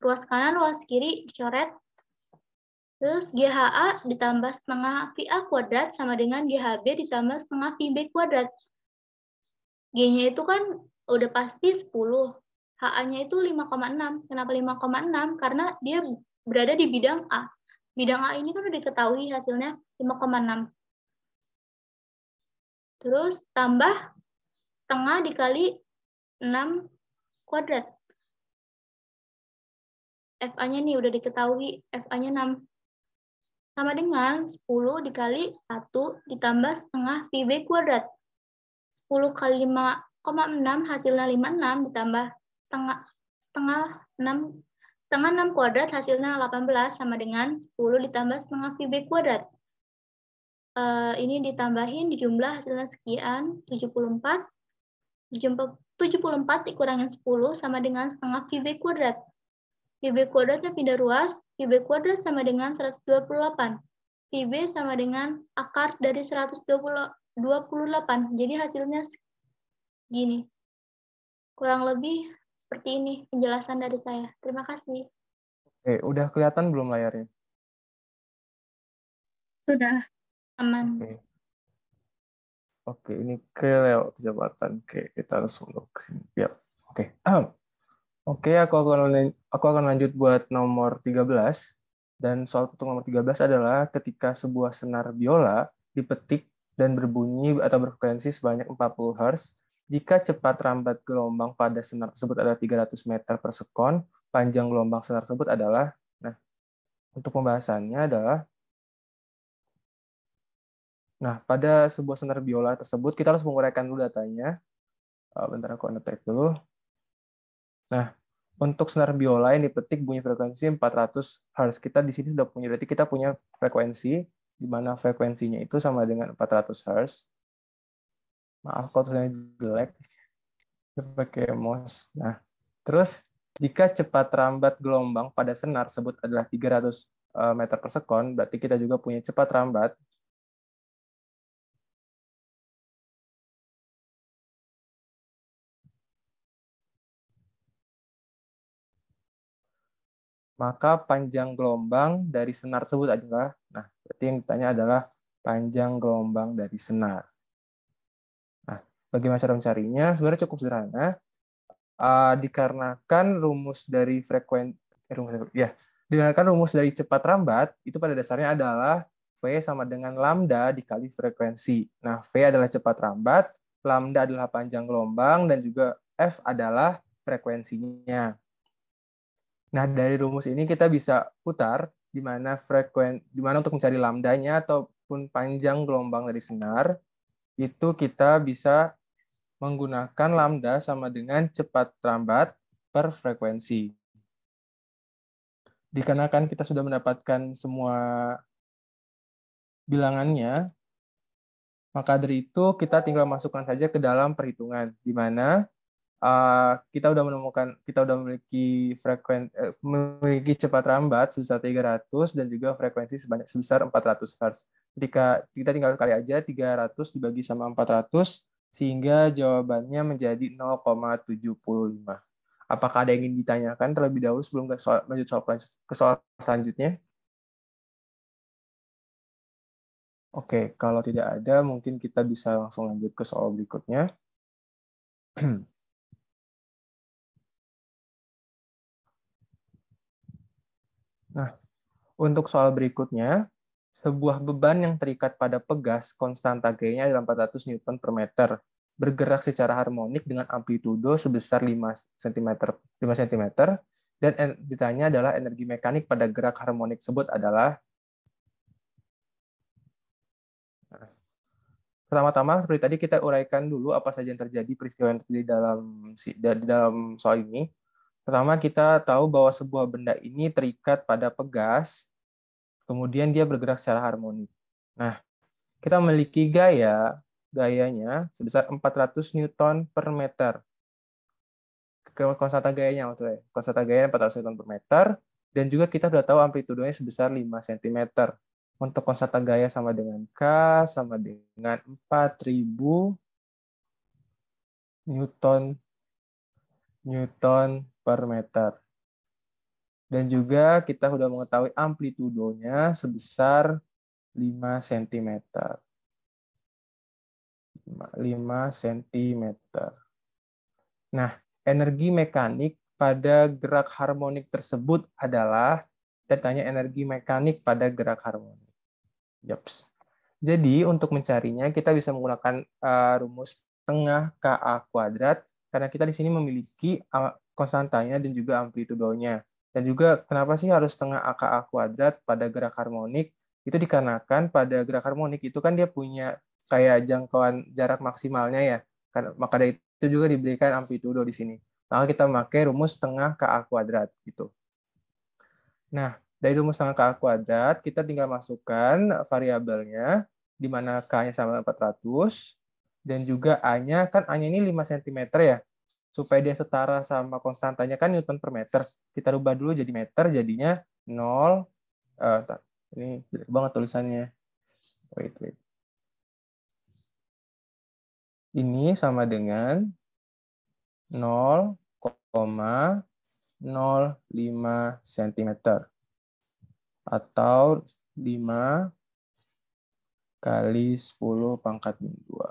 ruas kanan, ruas kiri dicoret, terus GHA ditambah setengah VA kuadrat sama dengan GHB ditambah setengah VB kuadrat. G-nya itu kan udah pasti 10, HA-nya itu 5,6. Kenapa 5,6? Karena dia berada di bidang A. Bidang A ini kan udah diketahui hasilnya 5,6. Terus tambah setengah dikali 6 kuadrat. FA-nya nih udah diketahui, FA-nya 6. Sama dengan 10 dikali 1 ditambah setengah PB kuadrat. 10 kali 5,6 hasilnya 56 ditambah setengah 6 kuadrat hasilnya 18 sama dengan 10 ditambah setengah PB kuadrat. Ini ditambahin dijumlah hasilnya sekian 74. 74 dikurangin 10 sama dengan setengah PB kuadrat. PB kuadratnya pindah ruas, PB kuadrat sama dengan 128. PB sama dengan akar dari 128. Jadi hasilnya gini. Kurang lebih seperti ini penjelasan dari saya. Terima kasih. Oke, udah kelihatan belum layarnya? Sudah. Aman. Oke, ini kelewat kecepatan. Oke, kita harus mundur ke sini. Ya. Oke. Oke, aku akan lanjut buat nomor 13. Dan soal untuk nomor 13 adalah ketika sebuah senar biola dipetik dan berbunyi atau berfrekuensi sebanyak 40 Hz, jika cepat rambat gelombang pada senar tersebut adalah 300 meter per sekon, panjang gelombang senar tersebut adalah, nah, untuk pembahasannya adalah, nah, pada sebuah senar biola tersebut, kita harus menguraikan dulu datanya. Bentar, aku ngetik dulu. Nah, untuk senar biola yang dipetik bunyi frekuensi 400 Hz. Kita di sini sudah punya, berarti kita punya frekuensi, di mana frekuensinya itu sama dengan 400 Hz. Maaf kalau tulisannya jelek. Pakai mouse. Nah, terus jika cepat rambat gelombang pada senar tersebut adalah 300 meter per sekon, berarti kita juga punya cepat rambat maka panjang gelombang dari senar tersebut adalah, nah, berarti yang ditanya adalah panjang gelombang dari senar. Nah, bagaimana cara mencarinya? Sebenarnya cukup sederhana. Dikarenakan rumus dari dikarenakan rumus dari cepat rambat itu pada dasarnya adalah V sama dengan lambda dikali frekuensi. Nah, V adalah cepat rambat, lambda adalah panjang gelombang, dan juga F adalah frekuensinya. Nah, dari rumus ini kita bisa putar di mana untuk mencari lambdanya ataupun panjang gelombang dari senar, itu kita bisa menggunakan lambda sama dengan cepat rambat per frekuensi. Dikarenakan kita sudah mendapatkan semua bilangannya, maka dari itu kita tinggal masukkan saja ke dalam perhitungan, di mana kita udah memiliki memiliki cepat rambat sebesar 300 dan juga frekuensi sebesar 400 Hz. Ketika kita tinggal kali aja 300 dibagi sama 400 sehingga jawabannya menjadi 0,75. Apakah ada yang ingin ditanyakan terlebih dahulu sebelum lanjut ke soal selanjutnya? Oke, kalau tidak ada mungkin kita bisa langsung lanjut ke soal berikutnya. Nah, untuk soal berikutnya, sebuah beban yang terikat pada pegas konstanta G-nya adalah 400 Newton per meter, bergerak secara harmonik dengan amplitudo sebesar 5 cm, dan ditanya adalah energi mekanik pada gerak harmonik tersebut adalah. Pertama-tama seperti tadi kita uraikan dulu apa saja yang terjadi, peristiwa yang terjadi di dalam soal ini. Pertama, kita tahu bahwa sebuah benda ini terikat pada pegas, kemudian dia bergerak secara harmonik. Nah, kita memiliki gayanya sebesar 400 Newton per meter. Konstanta gayanya maksudnya. Konstanta gayanya 400 Newton per meter, dan juga kita sudah tahu amplitudonya sebesar 5 cm. Untuk konstanta gaya sama dengan K sama dengan 4.000 Newton per meter. Dan juga kita sudah mengetahui amplitudonya sebesar 5 cm. 5 cm. Nah, energi mekanik pada gerak harmonik tersebut adalah, kita tanya energi mekanik pada gerak harmonik. Yaps. Jadi, untuk mencarinya, kita bisa menggunakan rumus tengah KA kuadrat, karena kita di sini memiliki konstantanya dan juga amplitudonya. Dan juga kenapa sih harus setengah AKA kuadrat pada gerak harmonik? Itu dikarenakan pada gerak harmonik itu kan dia punya kayak jangkauan jarak maksimalnya ya. Maka dari itu juga diberikan amplitudo di sini. Maka kita memakai rumus setengah KA kuadrat gitu. Nah, dari rumus setengah KA kuadrat, kita tinggal masukkan variabelnya, di mana K-nya sama 400, dan juga A-nya, kan A-nya ini 5 cm ya. Supaya dia setara sama konstantanya kan Newton per meter. Kita rubah dulu jadi meter, jadinya 0. Ini jelek banget tulisannya. Wait. Ini sama dengan 0,05 cm. Atau 5 kali 10 pangkat min 2.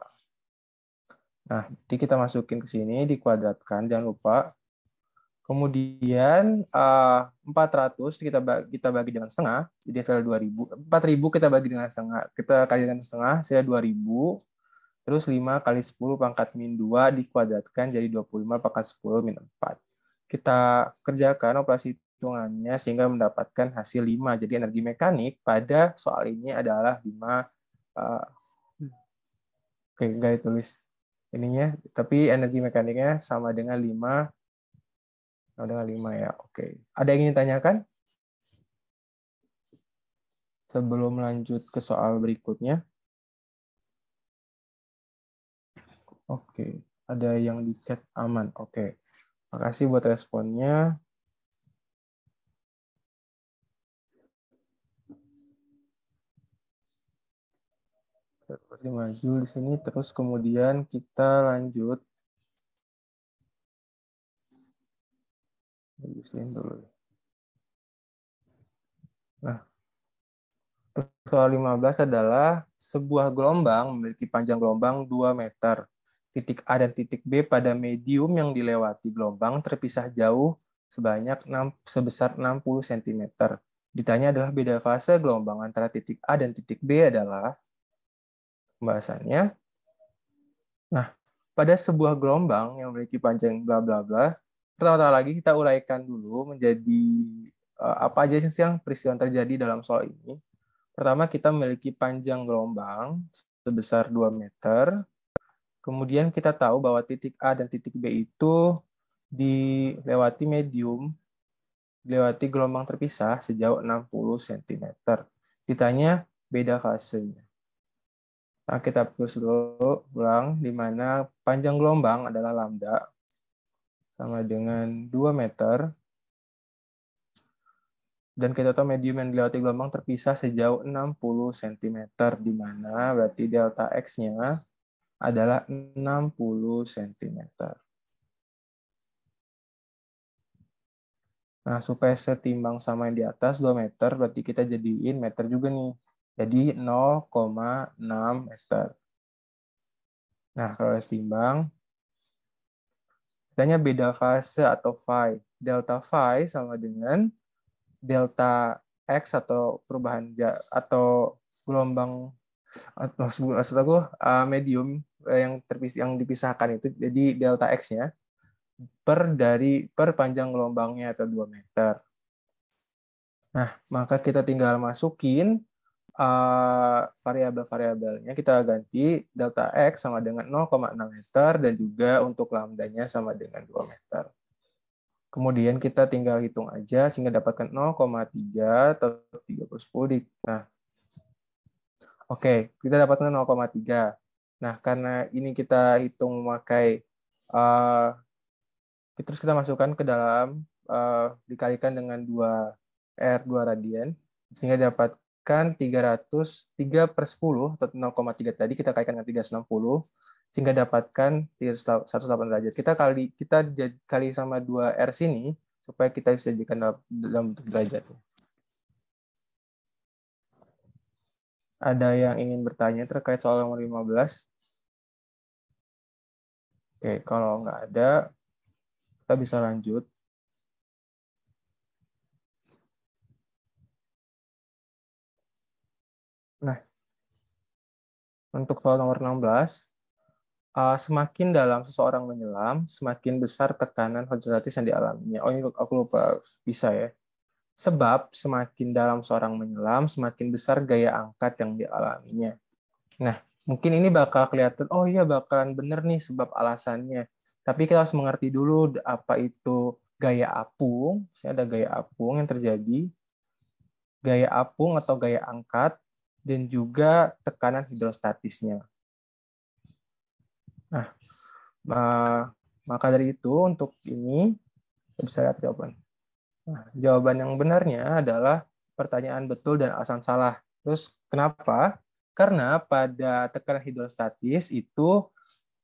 Nah, nanti kita masukin ke sini, dikuadratkan, jangan lupa. Kemudian 400 kita bagi dengan setengah, jadi hasilnya 2000. 4000 kita bagi dengan setengah, kita kali dengan setengah, hasilnya 2000. Terus 5 kali 10 pangkat min 2 dikuadratkan jadi 25 pangkat 10 min 4. Kita kerjakan operasi hitungannya sehingga mendapatkan hasil 5. Jadi energi mekanik pada soal ini adalah 5. Oke, nggak ditulis ininya, tapi energi mekaniknya sama dengan 5. Sama dengan 5 ya, oke. Ada yang ingin ditanyakan? Sebelum lanjut ke soal berikutnya. Oke, ada yang di chat aman. Oke, makasih buat responnya. Seperti maju di sini, terus kemudian kita lanjut. Nah, soal 15 adalah sebuah gelombang memiliki panjang gelombang 2 meter. Titik A dan titik B pada medium yang dilewati gelombang terpisah jauh sebesar 60 cm. Ditanya adalah beda fase gelombang antara titik A dan titik B adalah pembahasannya. Nah, pada sebuah gelombang yang memiliki panjang bla bla bla, pertama-tama lagi kita uraikan dulu menjadi apa aja sih yang peristiwa terjadi dalam soal ini. Pertama, kita memiliki panjang gelombang sebesar 2 meter. Kemudian kita tahu bahwa titik A dan titik B itu dilewati medium, dilewati gelombang terpisah sejauh 60 cm. Ditanya beda fasenya. Nah, kita tulis dulu ulang, di mana panjang gelombang adalah lambda sama dengan 2 meter. Dan kita tahu medium yang dilewati gelombang terpisah sejauh 60 cm, di mana berarti delta X-nya adalah 60 cm. Nah, supaya setimbang sama yang di atas 2 meter, berarti kita jadiin meter juga nih. Jadi 0,6 meter. Nah, kalau setimbang, kitanya beda fase atau phi. Delta phi sama dengan delta X atau perubahan atau gelombang, maksud aku medium yang dipisahkan itu, jadi delta X-nya per panjang gelombangnya atau 2 meter. Nah, maka kita tinggal masukin variabel-variabelnya, kita ganti delta X sama dengan 0,6 meter dan juga untuk lambdanya sama dengan 2 meter. Kemudian kita tinggal hitung aja sehingga dapatkan 0,3 atau 3 per 10. Nah, oke, kita dapatkan 0,3. Nah, karena ini kita hitung memakai, terus kita masukkan ke dalam, dikalikan dengan 2 radian, sehingga dapatkan 3 per 10, atau 0,3 tadi, kita kalikan dengan 360, sehingga dapatkan 108 derajat. Kita kali sama 2R sini, supaya kita bisa jadikan dalam bentuk derajat. Ada yang ingin bertanya terkait soal nomor 15? Oke, kalau nggak ada, kita bisa lanjut. Nah, untuk soal nomor 16, semakin dalam seseorang menyelam, semakin besar tekanan hidrostatis yang dialaminya. Oh, ini aku lupa bisa ya. Sebab semakin dalam seorang menyelam, semakin besar gaya angkat yang dialaminya. Nah, mungkin ini bakal kelihatan, oh iya bakalan bener nih sebab alasannya. Tapi kita harus mengerti dulu apa itu gaya apung. Ada gaya apung yang terjadi, gaya apung atau gaya angkat, dan juga tekanan hidrostatisnya. Nah, maka dari itu untuk ini, kita bisa lihat jawaban. Nah, jawaban yang benarnya adalah pertanyaan betul dan alasan salah. Terus kenapa? Karena pada tekanan hidrostatis itu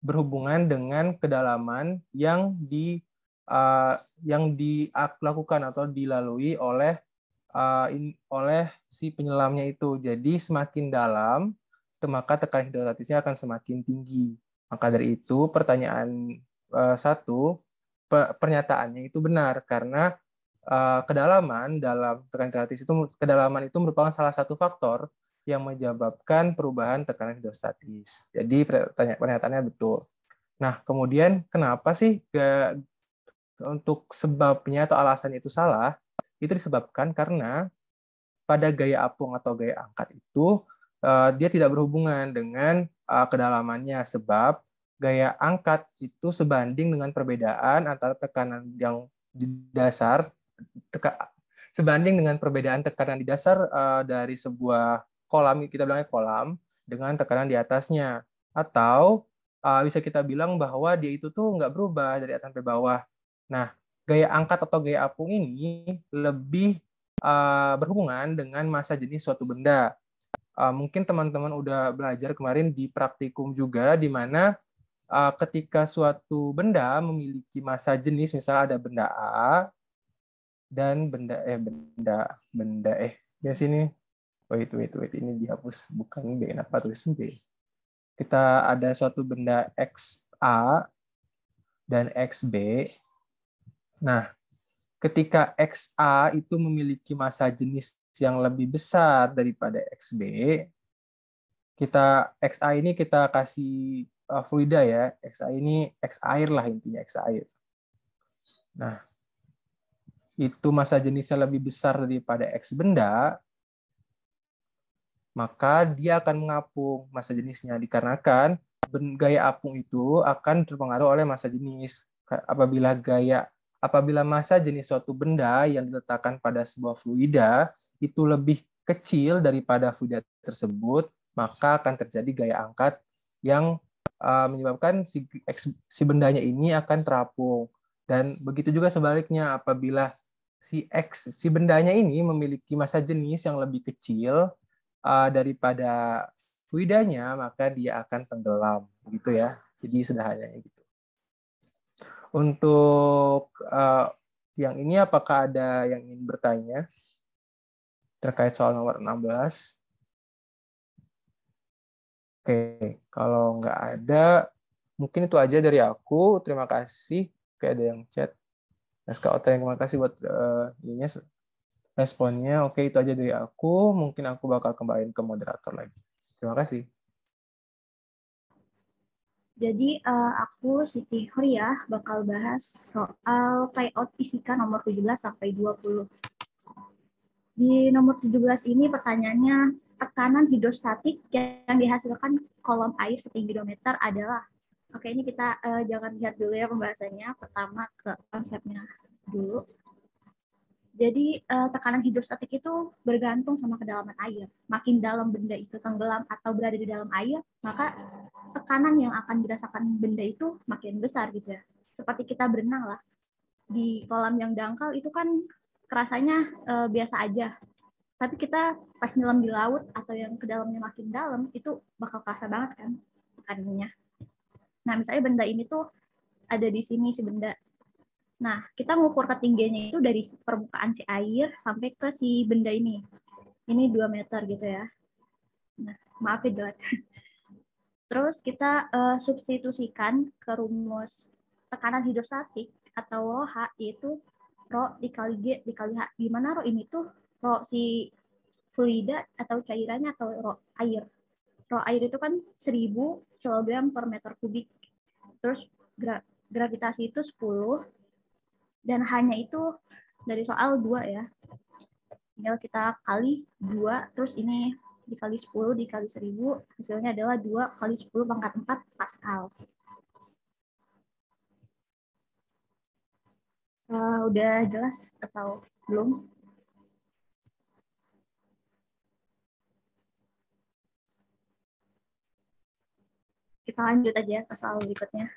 berhubungan dengan kedalaman yang dilakukan atau dilalui oleh si penyelamnya itu. Jadi semakin dalam, maka tekanan hidrostatisnya akan semakin tinggi. Maka dari itu pertanyaan satu, pernyataannya itu benar karena kedalaman dalam tekanan hidrostatis itu merupakan salah satu faktor yang menyebabkan perubahan tekanan hidrostatis. Jadi pernyataannya betul. Nah, kemudian kenapa sih untuk sebabnya atau alasannya itu salah? Itu disebabkan karena pada gaya apung atau gaya angkat itu dia tidak berhubungan dengan kedalamannya, sebab gaya angkat itu sebanding dengan perbedaan antara tekanan yang di dasar tekanan di dasar dari sebuah kolam, kita bilangnya kolam, dengan tekanan di atasnya. Atau bisa kita bilang bahwa dia itu tuh nggak berubah dari atas sampai bawah. Nah, gaya angkat atau gaya apung ini lebih berhubungan dengan massa jenis suatu benda. Mungkin teman-teman udah belajar kemarin di praktikum juga, di mana ketika suatu benda memiliki massa jenis, misalnya ada benda A dan ya sini, wait, ini dihapus, bukan B, kenapa tulis B? Kita ada suatu benda XA dan XB. Nah, ketika XA itu memiliki massa jenis yang lebih besar daripada XB, XA ini kita kasih fluida ya. XA ini X air lah intinya, X air. Nah, itu massa jenisnya lebih besar daripada X benda, maka dia akan mengapung massa jenisnya, dikarenakan gaya apung itu akan terpengaruh oleh massa jenis. Apabila massa jenis suatu benda yang diletakkan pada sebuah fluida itu lebih kecil daripada fluida tersebut, maka akan terjadi gaya angkat yang menyebabkan si bendanya ini akan terapung. Dan begitu juga sebaliknya, apabila si bendanya ini memiliki massa jenis yang lebih kecil daripada fluidanya, maka dia akan tenggelam, gitu ya. Jadi sederhananya gitu. Untuk yang ini, apakah ada yang ingin bertanya terkait soal nomor 16? Oke, kalau nggak ada, mungkin itu aja dari aku. Terima kasih. Oke, ada yang chat. SKOT, terima kasih buat responnya. Oke, itu aja dari aku. Mungkin aku bakal kembaliin ke moderator lagi. Terima kasih. Jadi aku Siti Huriah bakal bahas soal tryout fisika nomor 17 sampai 20. Di nomor 17 ini pertanyaannya, tekanan hidrostatik yang dihasilkan kolom air setinggi 2 meter adalah. Oke, ini kita jangan lihat dulu ya pembahasannya. Pertama ke konsepnya dulu. Jadi tekanan hidrostatik itu bergantung sama kedalaman air. Makin dalam benda itu tenggelam atau berada di dalam air, maka tekanan yang akan dirasakan benda itu makin besar gitu ya. Seperti kita berenang lah. Di kolam yang dangkal itu kan kerasanya biasa aja. Tapi kita pas nyelam di laut atau yang ke dalamnya makin dalam, itu bakal kerasa banget kan tekanannya. Nah, misalnya benda ini tuh ada di sini si benda. Nah, kita ngukur ketinggiannya itu dari permukaan si air sampai ke si benda ini. Ini 2 meter gitu ya. Nah, maaf ya jelek. Terus kita substitusikan ke rumus tekanan hidrostatik atau H, yaitu Rho dikali G dikali H. Di mana Rho ini tuh Rho si fluida atau cairannya atau Rho air. Rho air itu kan 1000 kg per meter kubik. Terus gravitasi itu 10, dan hanya itu dari soal 2 ya. Tinggal kita kali 2, terus ini dikali 10 dikali 1000, hasilnya adalah 2 kali 10 pangkat 4 Pascal. Udah jelas atau belum? Kita lanjut aja ke soal berikutnya.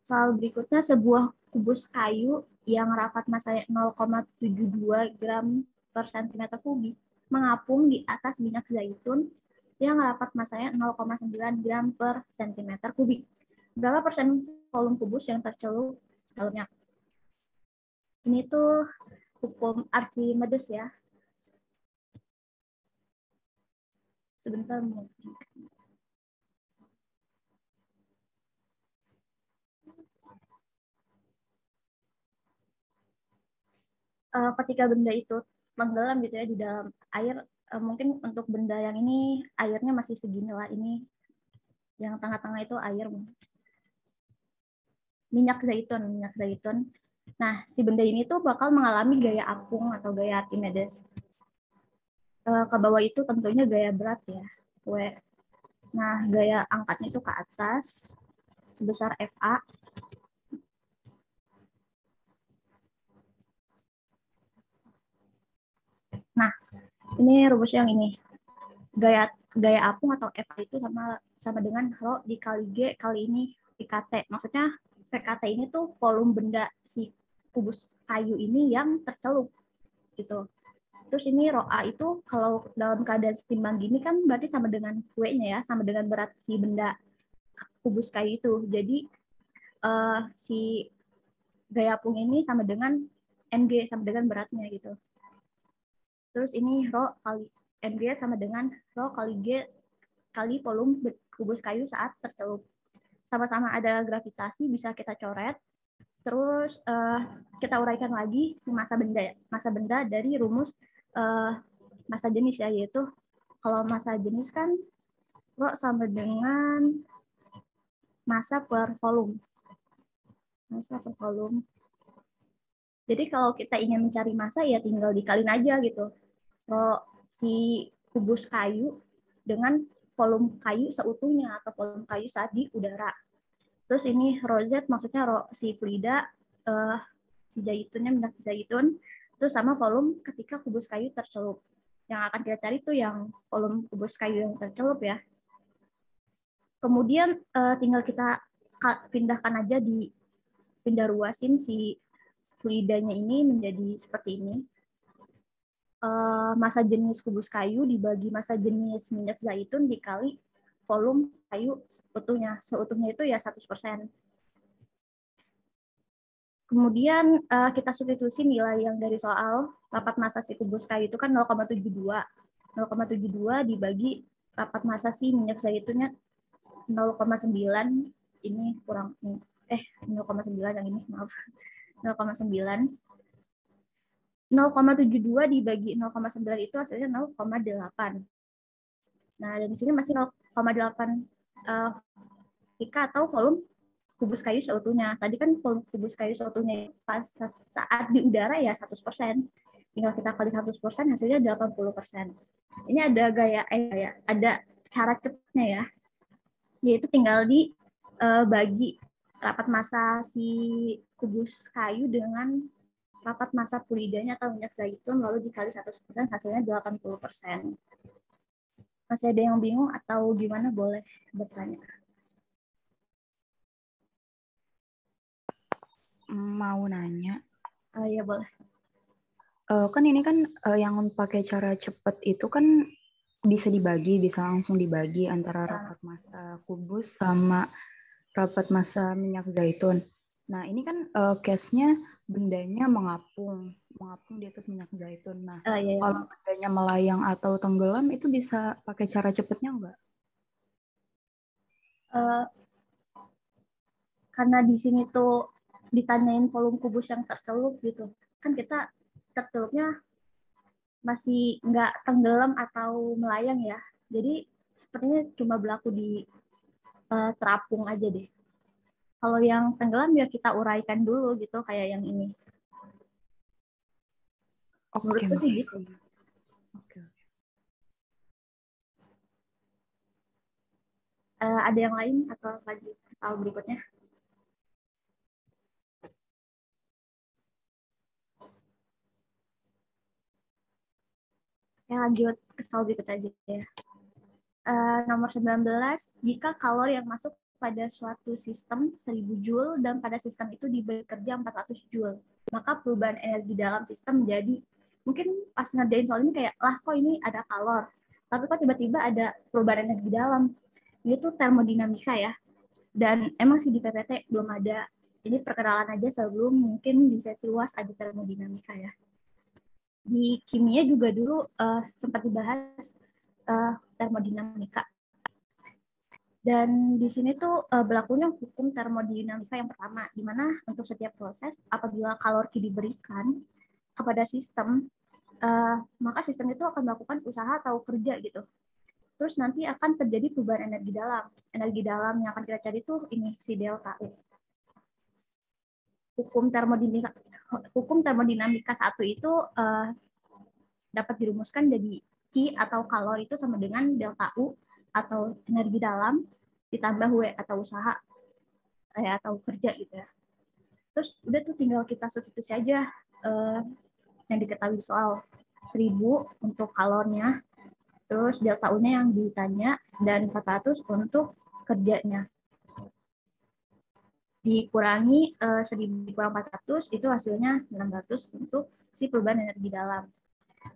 Soal berikutnya, sebuah kubus kayu yang rapat masanya 0,72 gram per cm kubik mengapung di atas minyak zaitun yang rapat masanya 0,9 gram per cm kubik. Berapa persen volume kubus yang tercelup dalamnya? Ini tuh hukum Archimedes ya. Sebentar mau. Ketika benda itu tenggelam gitu ya di dalam air, mungkin untuk benda yang ini airnya masih segini lah, ini yang tengah-tengah itu air, minyak zaitun. Nah, si benda ini tuh bakal mengalami gaya apung atau gaya Archimedes. Ke bawah itu tentunya gaya berat ya, W. Nah, gaya angkatnya itu ke atas sebesar FA. Nah, ini rumusnya yang ini. Gaya apung atau FA itu sama dengan Rho dikali G kali ini PKT. Maksudnya PKT ini tuh volume benda si kubus kayu ini yang tercelup gitu. Terus ini Rho A itu kalau dalam keadaan setimbang gini kan berarti sama dengan W-nya ya, sama dengan berat si benda kubus kayu itu. Jadi si gaya apung ini sama dengan mg, sama dengan beratnya gitu. Terus ini Rho kali mg sama dengan Rho kali G kali volume kubus kayu saat tercelup. Sama-sama ada gravitasi, bisa kita coret. Terus kita uraikan lagi si massa benda dari rumus massa jenis ya, yaitu kalau massa jenis kan Rho sama dengan massa per volume. Massa per volume. Jadi kalau kita ingin mencari massa ya tinggal dikaliin aja gitu. Rho si kubus kayu dengan volume kayu seutuhnya atau volume kayu saat di udara. Terus ini Rho Z maksudnya Rho si fluida, si zaitunnya, minyak zaitun, terus sama volume ketika kubus kayu tercelup. Yang akan kita cari itu yang volume kubus kayu yang tercelup ya. Kemudian tinggal kita pindahkan aja, pindah ruasin si fluidanya ini menjadi seperti ini. Massa jenis kubus kayu dibagi massa jenis minyak zaitun dikali volume kayu seutuhnya. Seutuhnya itu ya 100%. Kemudian kita substitusi nilai yang dari soal rapat massa si kubus kayu itu kan 0,72. 0,72 dibagi rapat massa si minyak zaitunnya 0,9. Ini kurang 0,9 yang ini, maaf. 0,9. 0,72 dibagi 0,9 itu hasilnya 0,8. Nah, dan di sini masih 0,8 pika atau volume kubus kayu seutuhnya. Tadi kan volume kubus kayu seutuhnya pas saat di udara ya 100%. Tinggal kita kali 100% hasilnya 80%. Ini ada ada cara cepatnya ya. Yaitu tinggal dibagi rapat massa si kubus kayu dengan rapat massa fluidanya atau minyak zaitun, lalu dikali 100%, hasilnya 80%. Masih ada yang bingung atau gimana, boleh bertanya. Mau nanya. Ya boleh. Kan ini kan yang pakai cara cepat itu kan bisa langsung dibagi antara rapat massa kubus sama rapat massa minyak zaitun. Nah, ini kan case-nya bendanya mengapung di atas minyak zaitun. Nah, kalau bendanya melayang atau tenggelam itu bisa pakai cara cepatnya enggak? Karena di sini tuh ditanyain volume kubus yang tercelup gitu. Kan kita tercelupnya masih nggak tenggelam atau melayang ya. Jadi sepertinya cuma berlaku di terapung aja deh. Kalau yang tenggelam ya kita uraikan dulu gitu kayak yang ini. Oke, Menurutku sih gitu. Oke. Ada yang lain atau lanjut ke soal berikutnya? Lanjut ke soal berikutnya aja ya. Nomor 19, jika kalor yang masuk pada suatu sistem 1000 Joule dan pada sistem itu diberi kerja 400 Joule, maka perubahan energi dalam sistem menjadi, mungkin pas ngerjain soal ini kayak, lah kok ini ada kalor, tapi kok tiba-tiba ada perubahan energi dalam. Itu termodinamika ya. Dan emang sih di PPT belum ada. Ini perkenalan aja sebelum mungkin di sesi UAS ada termodinamika ya. Di kimia juga dulu sempat dibahas termodinamika. Dan di sini tuh berlakunya hukum termodinamika yang pertama, di mana untuk setiap proses apabila kalori diberikan kepada sistem, maka sistem itu akan melakukan usaha atau kerja gitu. Terus nanti akan terjadi perubahan energi dalam. Energi dalam yang akan kita cari itu ini si delta U. Hukum termodinamika 1 itu dapat dirumuskan jadi Q atau kalori itu sama dengan delta U atau energi dalam ditambah W atau usaha atau kerja gitu ya. Terus udah tuh tinggal kita substitusi aja yang diketahui soal 1000 untuk kalornya, terus delta U-nya yang ditanya, dan 400 untuk kerjanya. Dikurangi 1000 dikurang 400, itu hasilnya 600 untuk si perubahan energi dalam.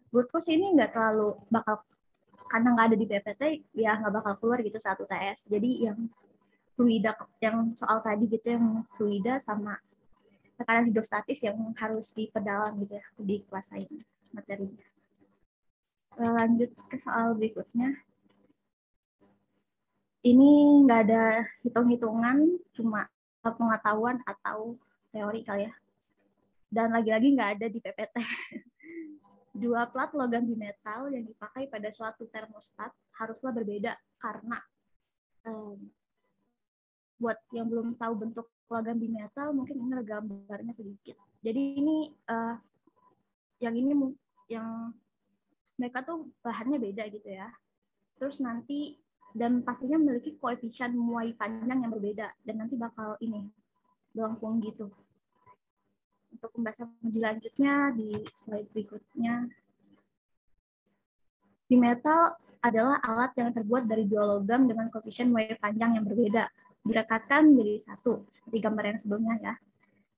Menurutku sih ini nggak terlalu bakal, karena nggak ada di PPT, ya nggak bakal keluar gitu saat UTS. Jadi yang fluida, yang soal tadi gitu, yang fluida sama tekanan hidrostatis yang harus diperdalam gitu ya di kelas ini materinya. Lanjut ke soal berikutnya. Ini nggak ada hitung-hitungan, cuma pengetahuan atau teori kali ya. Dan lagi-lagi nggak ada di PPT. Dua plat logam bimetal yang dipakai pada suatu termostat haruslah berbeda karena buat yang belum tahu bentuk logam bimetal, mungkin ini gambarnya sedikit. Jadi ini yang mereka tuh bahannya beda gitu ya. Terus nanti dan pastinya memiliki koefisien muai panjang yang berbeda dan nanti bakal ini melengkung gitu. Untuk pembahasan lebih lanjutnya di slide berikutnya. Bimetal adalah alat yang terbuat dari dua logam dengan koefisien muai panjang yang berbeda, direkatkan menjadi satu, seperti gambar yang sebelumnya ya.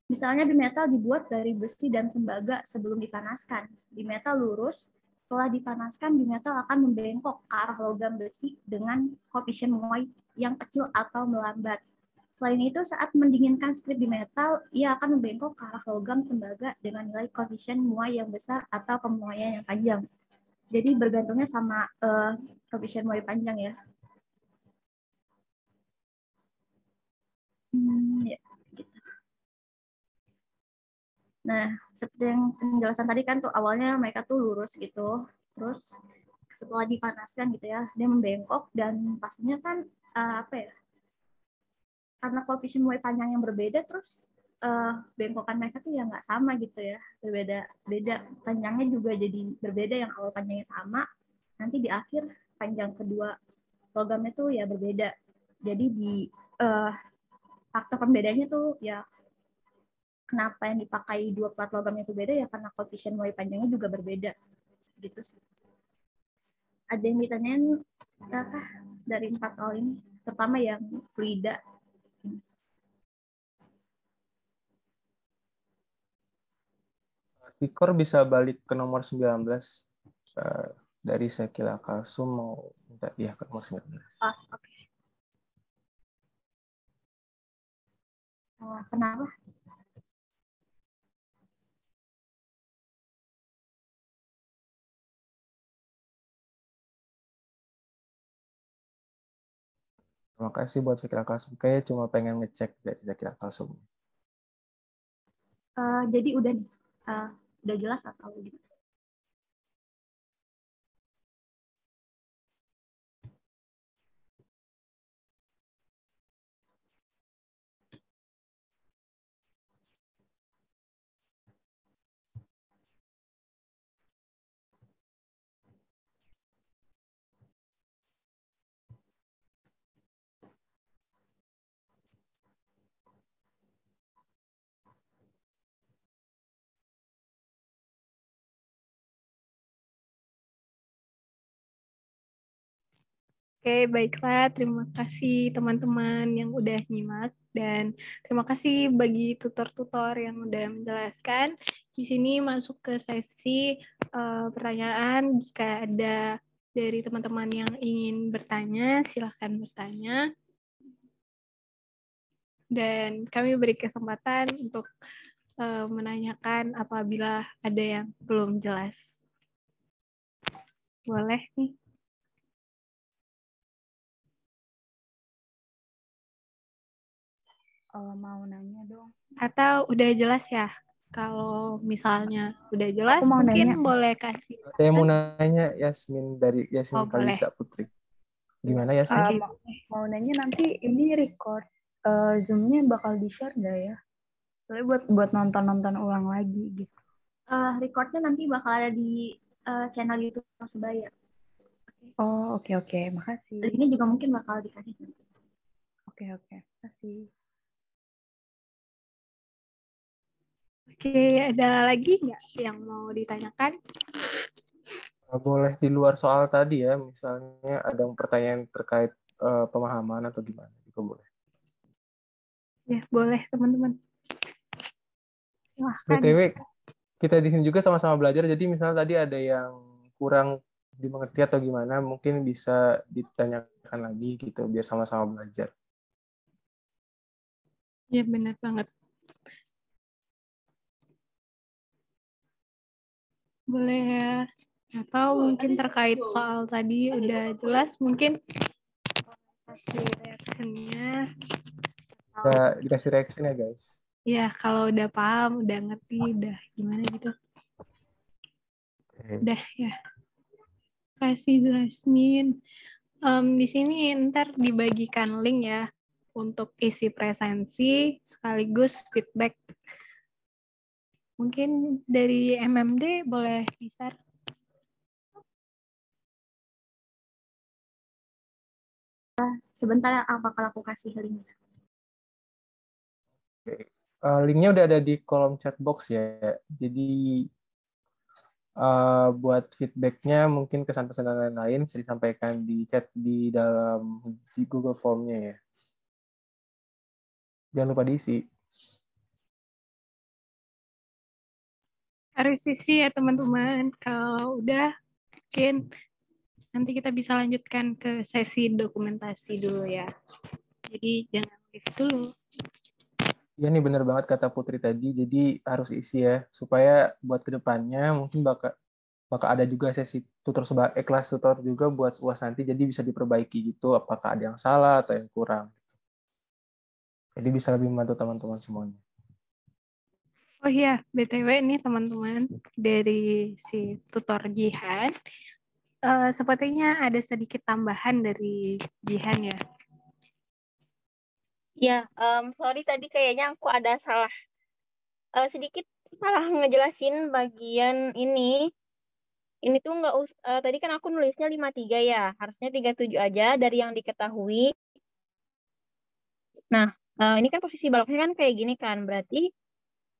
Misalnya bimetal dibuat dari besi dan tembaga sebelum dipanaskan. Bimetal lurus, setelah dipanaskan bimetal akan membengkok ke arah logam besi dengan koefisien muai yang kecil atau melambat. Selain itu, saat mendinginkan strip bimetal, ia akan membengkok ke arah logam tembaga dengan nilai koefisien muai yang besar atau pemuaian yang panjang. Jadi bergantungnya sama koefisien muai panjang ya. Ya, gitu. Nah, seperti yang penjelasan tadi kan tuh awalnya mereka tuh lurus gitu, terus setelah dipanaskan gitu ya, dia membengkok dan pastinya kan apa ya? Karena koefisien muai panjang yang berbeda, terus bengkokan mereka tuh ya nggak sama gitu ya, beda panjangnya juga jadi berbeda, yang awal panjangnya sama, nanti di akhir panjang kedua logamnya tuh ya berbeda. Jadi di faktor pembedanya tuh ya, kenapa yang dipakai dua plat logam itu beda ya karena koefisien muai panjangnya juga berbeda gitu sih. Ada yang ditanyain apa dari 4 soal ini, terutama yang fluida? Vikor bisa balik ke nomor 19 dari sekila kalsum, mau minta dia ke nomor 19. Oke. Kenapa? Terima kasih buat sekila kalsum. Kayaknya cuma pengen ngecek dari sekila kalsum. Jadi udah nih, udah jelas atau gimana? Oke, baiklah. Terima kasih teman-teman yang udah nyimak dan terima kasih bagi tutor-tutor yang udah menjelaskan. Di sini masuk ke sesi pertanyaan. Jika ada dari teman-teman yang ingin bertanya, silahkan bertanya. Dan kami beri kesempatan untuk menanyakan apabila ada yang belum jelas. Boleh nih. Mau nanya dong. Atau udah jelas ya? Kalau misalnya udah jelas, Aku mau mungkin nanya. boleh kasih. Ada yang mau nanya, Yasmin dari Yasmin boleh. Kalisa Putri. Gimana Yasmin? Mau nanya nanti ini record Zoom-nya bakal di-share nggak ya? Soalnya buat nonton ulang lagi gitu. Recordnya nanti bakal ada di channel YouTube Persebaya. Oh, oke. Makasih. Linknya juga mungkin bakal dikasih nanti. Oke. Makasih. Oke, ada lagi nggak yang mau ditanyakan? Boleh di luar soal tadi ya, misalnya ada pertanyaan terkait pemahaman atau gimana, juga boleh. Ya, boleh teman-teman. Silahkan. BTW, kita di sini juga sama-sama belajar, jadi misalnya tadi ada yang kurang dimengerti atau gimana, mungkin bisa ditanyakan lagi gitu, biar sama-sama belajar. Ya, benar banget. Boleh ya. Atau mungkin terkait soal tadi udah jelas, mungkin kasih reaction-nya. Dikasih reaction ya guys. Ya, kalau udah paham, udah ngerti, udah gimana gitu. Udah ya. Kasih Jasmine. Di sini ntar dibagikan link ya untuk isi presensi sekaligus feedback. Mungkin dari MMD boleh di-share. Sebentar bakal aku kasih linknya. Linknya udah ada di kolom chat box ya. Jadi buat feedbacknya mungkin kesan-pesan dan lain-lain bisa disampaikan di chat di dalam di Google Form-nya ya. Jangan lupa diisi. Harus isi ya teman-teman. Kalau udah, mungkin nanti kita bisa lanjutkan ke sesi dokumentasi dulu ya. Jadi jangan leave dulu. Iya nih benar banget kata Putri tadi. Jadi harus isi ya supaya buat kedepannya mungkin bakal ada juga sesi kelas tutor juga buat UAS nanti. Jadi bisa diperbaiki gitu. Apakah ada yang salah atau yang kurang. Jadi bisa lebih membantu teman-teman semuanya. Oh iya, BTW nih teman-teman dari si tutor Jihan. Sepertinya ada sedikit tambahan dari Jihan ya. Ya, sorry tadi kayaknya aku ada sedikit salah ngejelasin bagian ini. Ini tuh tadi kan aku nulisnya 53 ya, harusnya 37 aja dari yang diketahui. Nah, ini kan posisi baloknya kan kayak gini kan, berarti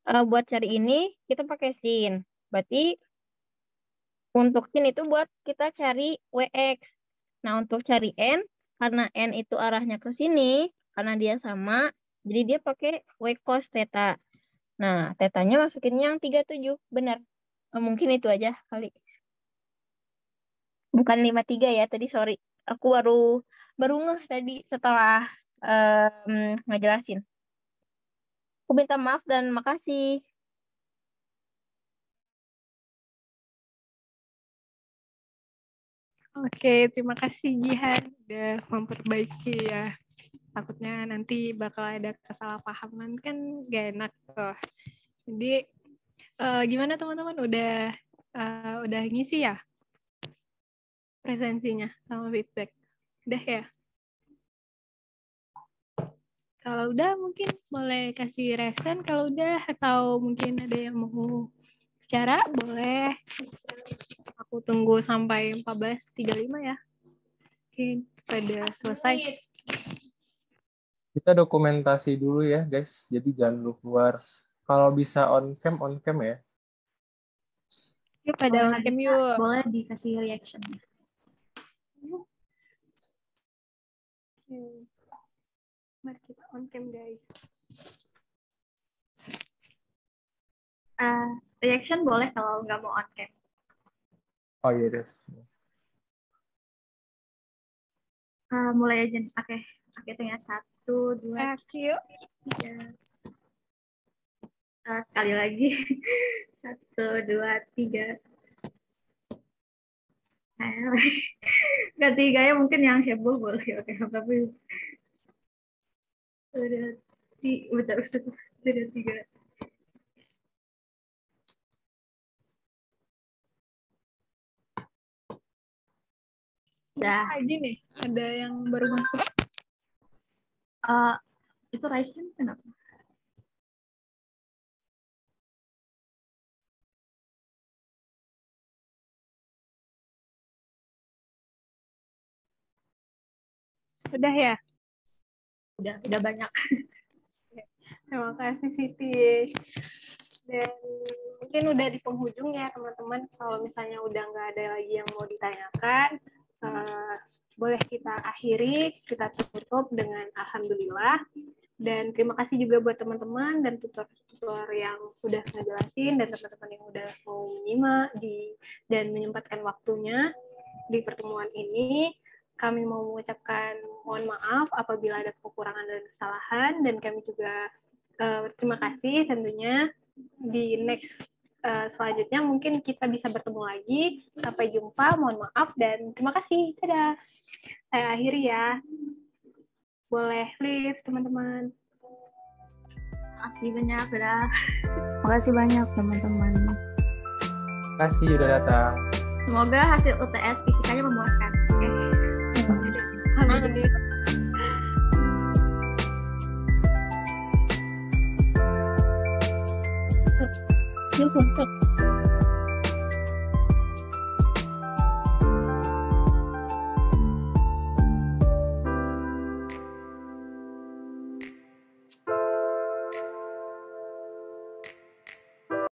buat cari ini kita pakai sin. Berarti untuk sin itu buat kita cari WX. Nah, untuk cari N, karena N itu arahnya ke sini, karena dia sama, jadi dia pakai W cos theta. Nah, tetanya masukin yang 37, benar. Mungkin itu aja kali. Bukan 53 ya, tadi sorry. Aku baru ngeh tadi setelah ngejelasin. Aku minta maaf dan makasih. Oke, terima kasih Jihan udah memperbaiki ya. Takutnya nanti bakal ada kesalahpahaman kan gak enak tuh. Jadi gimana teman-teman udah ngisi ya presensinya sama feedback? Udah ya? Kalau udah mungkin boleh kasih resen kalau udah, atau mungkin ada yang mau bicara boleh. Aku tunggu sampai 14.35 ya. Oke, pada selesai. Kita dokumentasi dulu ya guys. Jadi jangan keluar. Kalau bisa on cam ya. Yuk pada on cam yuk. Boleh dikasih reaction. Mari kita on cam, guys. Reaction boleh kalau nggak mau on cam. Oh iya, Des. Mulai aja. Oke, hitungnya 1, 2, Reaksi yuk. 3. Sekali lagi. 1, 2, 3. Ganti gaya mungkin yang heboh boleh. Oke, tapi udah udah 3. Dah. Lagi nih, ada yang baru masuk. Itu Raishan kenapa? Udah ya? Udah banyak. Terima kasih Siti. Dan mungkin udah di penghujung ya teman-teman. Kalau misalnya udah nggak ada lagi yang mau ditanyakan, boleh kita akhiri, kita tutup dengan alhamdulillah. Dan terima kasih juga buat teman-teman dan tutor-tutor yang udah ngejelasin dan teman-teman yang udah mau menyimak dan menyempatkan waktunya di pertemuan ini. Kami mau mengucapkan mohon maaf apabila ada kekurangan dan kesalahan, dan kami juga terima kasih tentunya. Di next selanjutnya mungkin kita bisa bertemu lagi. Sampai jumpa, mohon maaf, dan terima kasih. Dadah. Saya akhiri ya. Boleh leave, teman-teman. Makasih banyak, dadah. Makasih banyak teman-teman. Terima kasih udah datang. Semoga hasil UTS fisikanya memuaskan. Oke. Alhamdulillah.